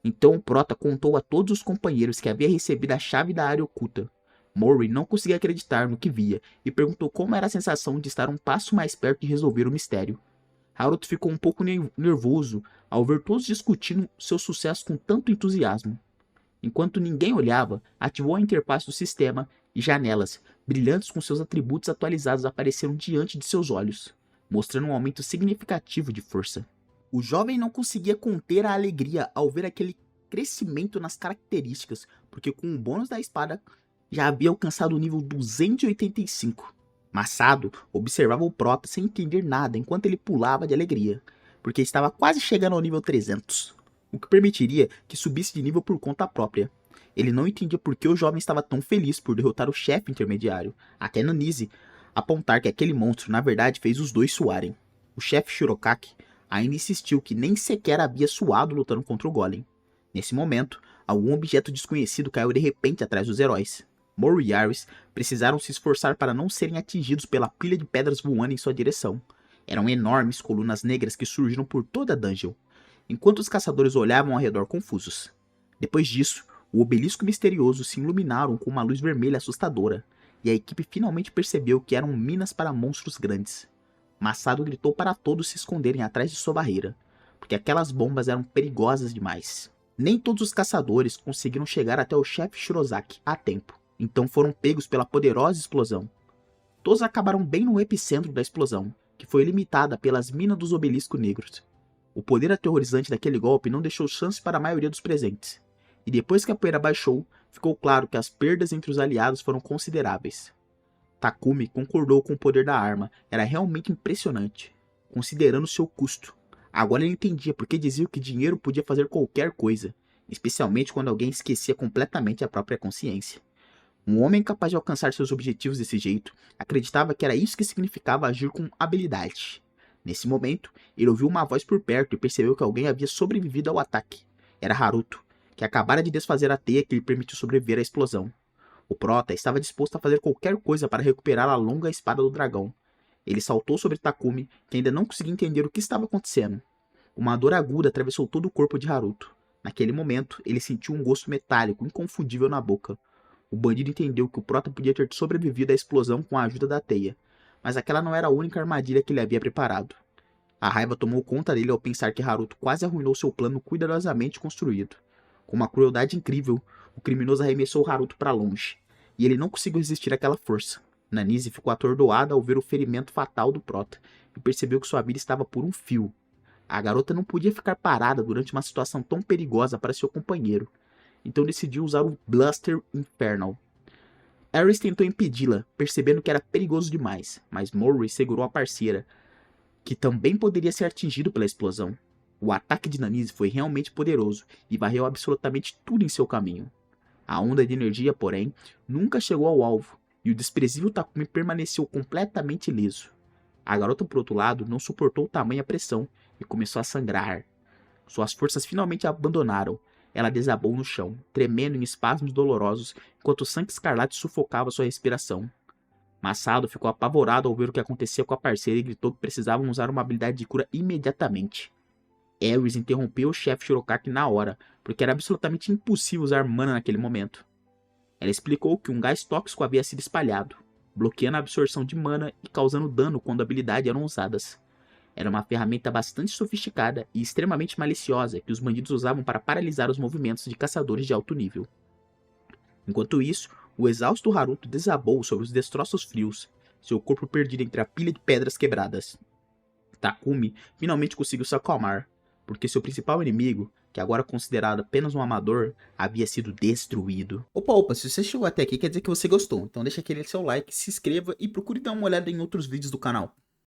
Então o Prota contou a todos os companheiros que havia recebido a chave da área oculta. Mori não conseguia acreditar no que via e perguntou como era a sensação de estar um passo mais perto de resolver o mistério. Haruto ficou um pouco nervoso ao ver todos discutindo seu sucesso com tanto entusiasmo. Enquanto ninguém olhava, ativou a interface do sistema e janelas, brilhantes com seus atributos atualizados, apareceram diante de seus olhos, mostrando um aumento significativo de força. O jovem não conseguia conter a alegria ao ver aquele crescimento nas características, porque com o bônus da espada já havia alcançado o nível 285. Masato observava o Prota sem entender nada enquanto ele pulava de alegria, porque estava quase chegando ao nível 300, o que permitiria que subisse de nível por conta própria. Ele não entendia por que o jovem estava tão feliz por derrotar o chefe intermediário, até Nanise apontar que aquele monstro na verdade fez os dois suarem. O chefe Shirokaki ainda insistiu que nem sequer havia suado lutando contra o golem. Nesse momento, algum objeto desconhecido caiu de repente atrás dos heróis. Mori e Aris precisaram se esforçar para não serem atingidos pela pilha de pedras voando em sua direção. Eram enormes colunas negras que surgiram por toda a dungeon, enquanto os caçadores olhavam ao redor confusos. Depois disso, o obelisco misterioso se iluminaram com uma luz vermelha assustadora, e a equipe finalmente percebeu que eram minas para monstros grandes. Masato gritou para todos se esconderem atrás de sua barreira, porque aquelas bombas eram perigosas demais. Nem todos os caçadores conseguiram chegar até o chefe Shirozaki a tempo, então foram pegos pela poderosa explosão. Todos acabaram bem no epicentro da explosão, que foi limitada pelas minas dos obeliscos negros. O poder aterrorizante daquele golpe não deixou chance para a maioria dos presentes, e depois que a poeira baixou, ficou claro que as perdas entre os aliados foram consideráveis. Takumi concordou com o poder da arma, era realmente impressionante, considerando seu custo. Agora ele entendia porque diziam que dinheiro podia fazer qualquer coisa, especialmente quando alguém esquecia completamente a própria consciência. Um homem capaz de alcançar seus objetivos desse jeito acreditava que era isso que significava agir com habilidade. Nesse momento, ele ouviu uma voz por perto e percebeu que alguém havia sobrevivido ao ataque. Era Haruto, que acabara de desfazer a teia que lhe permitiu sobreviver à explosão. O prota estava disposto a fazer qualquer coisa para recuperar a longa espada do dragão. Ele saltou sobre Takumi, que ainda não conseguia entender o que estava acontecendo. Uma dor aguda atravessou todo o corpo de Haruto. Naquele momento, ele sentiu um gosto metálico inconfundível na boca. O bandido entendeu que o prota podia ter sobrevivido à explosão com a ajuda da teia, mas aquela não era a única armadilha que ele havia preparado. A raiva tomou conta dele ao pensar que Haruto quase arruinou seu plano cuidadosamente construído. Com uma crueldade incrível, o criminoso arremessou Haruto para longe, e ele não conseguiu resistir àquela força. Nanise ficou atordoada ao ver o ferimento fatal do prota, e percebeu que sua vida estava por um fio. A garota não podia ficar parada durante uma situação tão perigosa para seu companheiro, então decidiu usar o Blaster Infernal. Ares tentou impedi-la, percebendo que era perigoso demais, mas Mori segurou a parceira, que também poderia ser atingido pela explosão. O ataque de Nanise foi realmente poderoso e varreu absolutamente tudo em seu caminho. A onda de energia, porém, nunca chegou ao alvo, e o desprezível Takumi permaneceu completamente ileso. A garota, por outro lado, não suportou tamanha pressão e começou a sangrar. Suas forças finalmente a abandonaram. Ela desabou no chão, tremendo em espasmos dolorosos, enquanto o sangue escarlate sufocava sua respiração. Massado ficou apavorado ao ver o que acontecia com a parceira e gritou que precisavam usar uma habilidade de cura imediatamente. Ares interrompeu o chefe Shirokaki na hora, porque era absolutamente impossível usar mana naquele momento. Ela explicou que um gás tóxico havia sido espalhado, bloqueando a absorção de mana e causando dano quando a habilidade eram usadas. Era uma ferramenta bastante sofisticada e extremamente maliciosa que os bandidos usavam para paralisar os movimentos de caçadores de alto nível. Enquanto isso, o exausto Haruto desabou sobre os destroços frios, seu corpo perdido entre a pilha de pedras quebradas. Takumi finalmente conseguiu se acalmar, porque seu principal inimigo, que agora considerado apenas um amador, havia sido destruído. Opa, se você chegou até aqui quer dizer que você gostou, então deixa aquele seu like, se inscreva e procure dar uma olhada em outros vídeos do canal.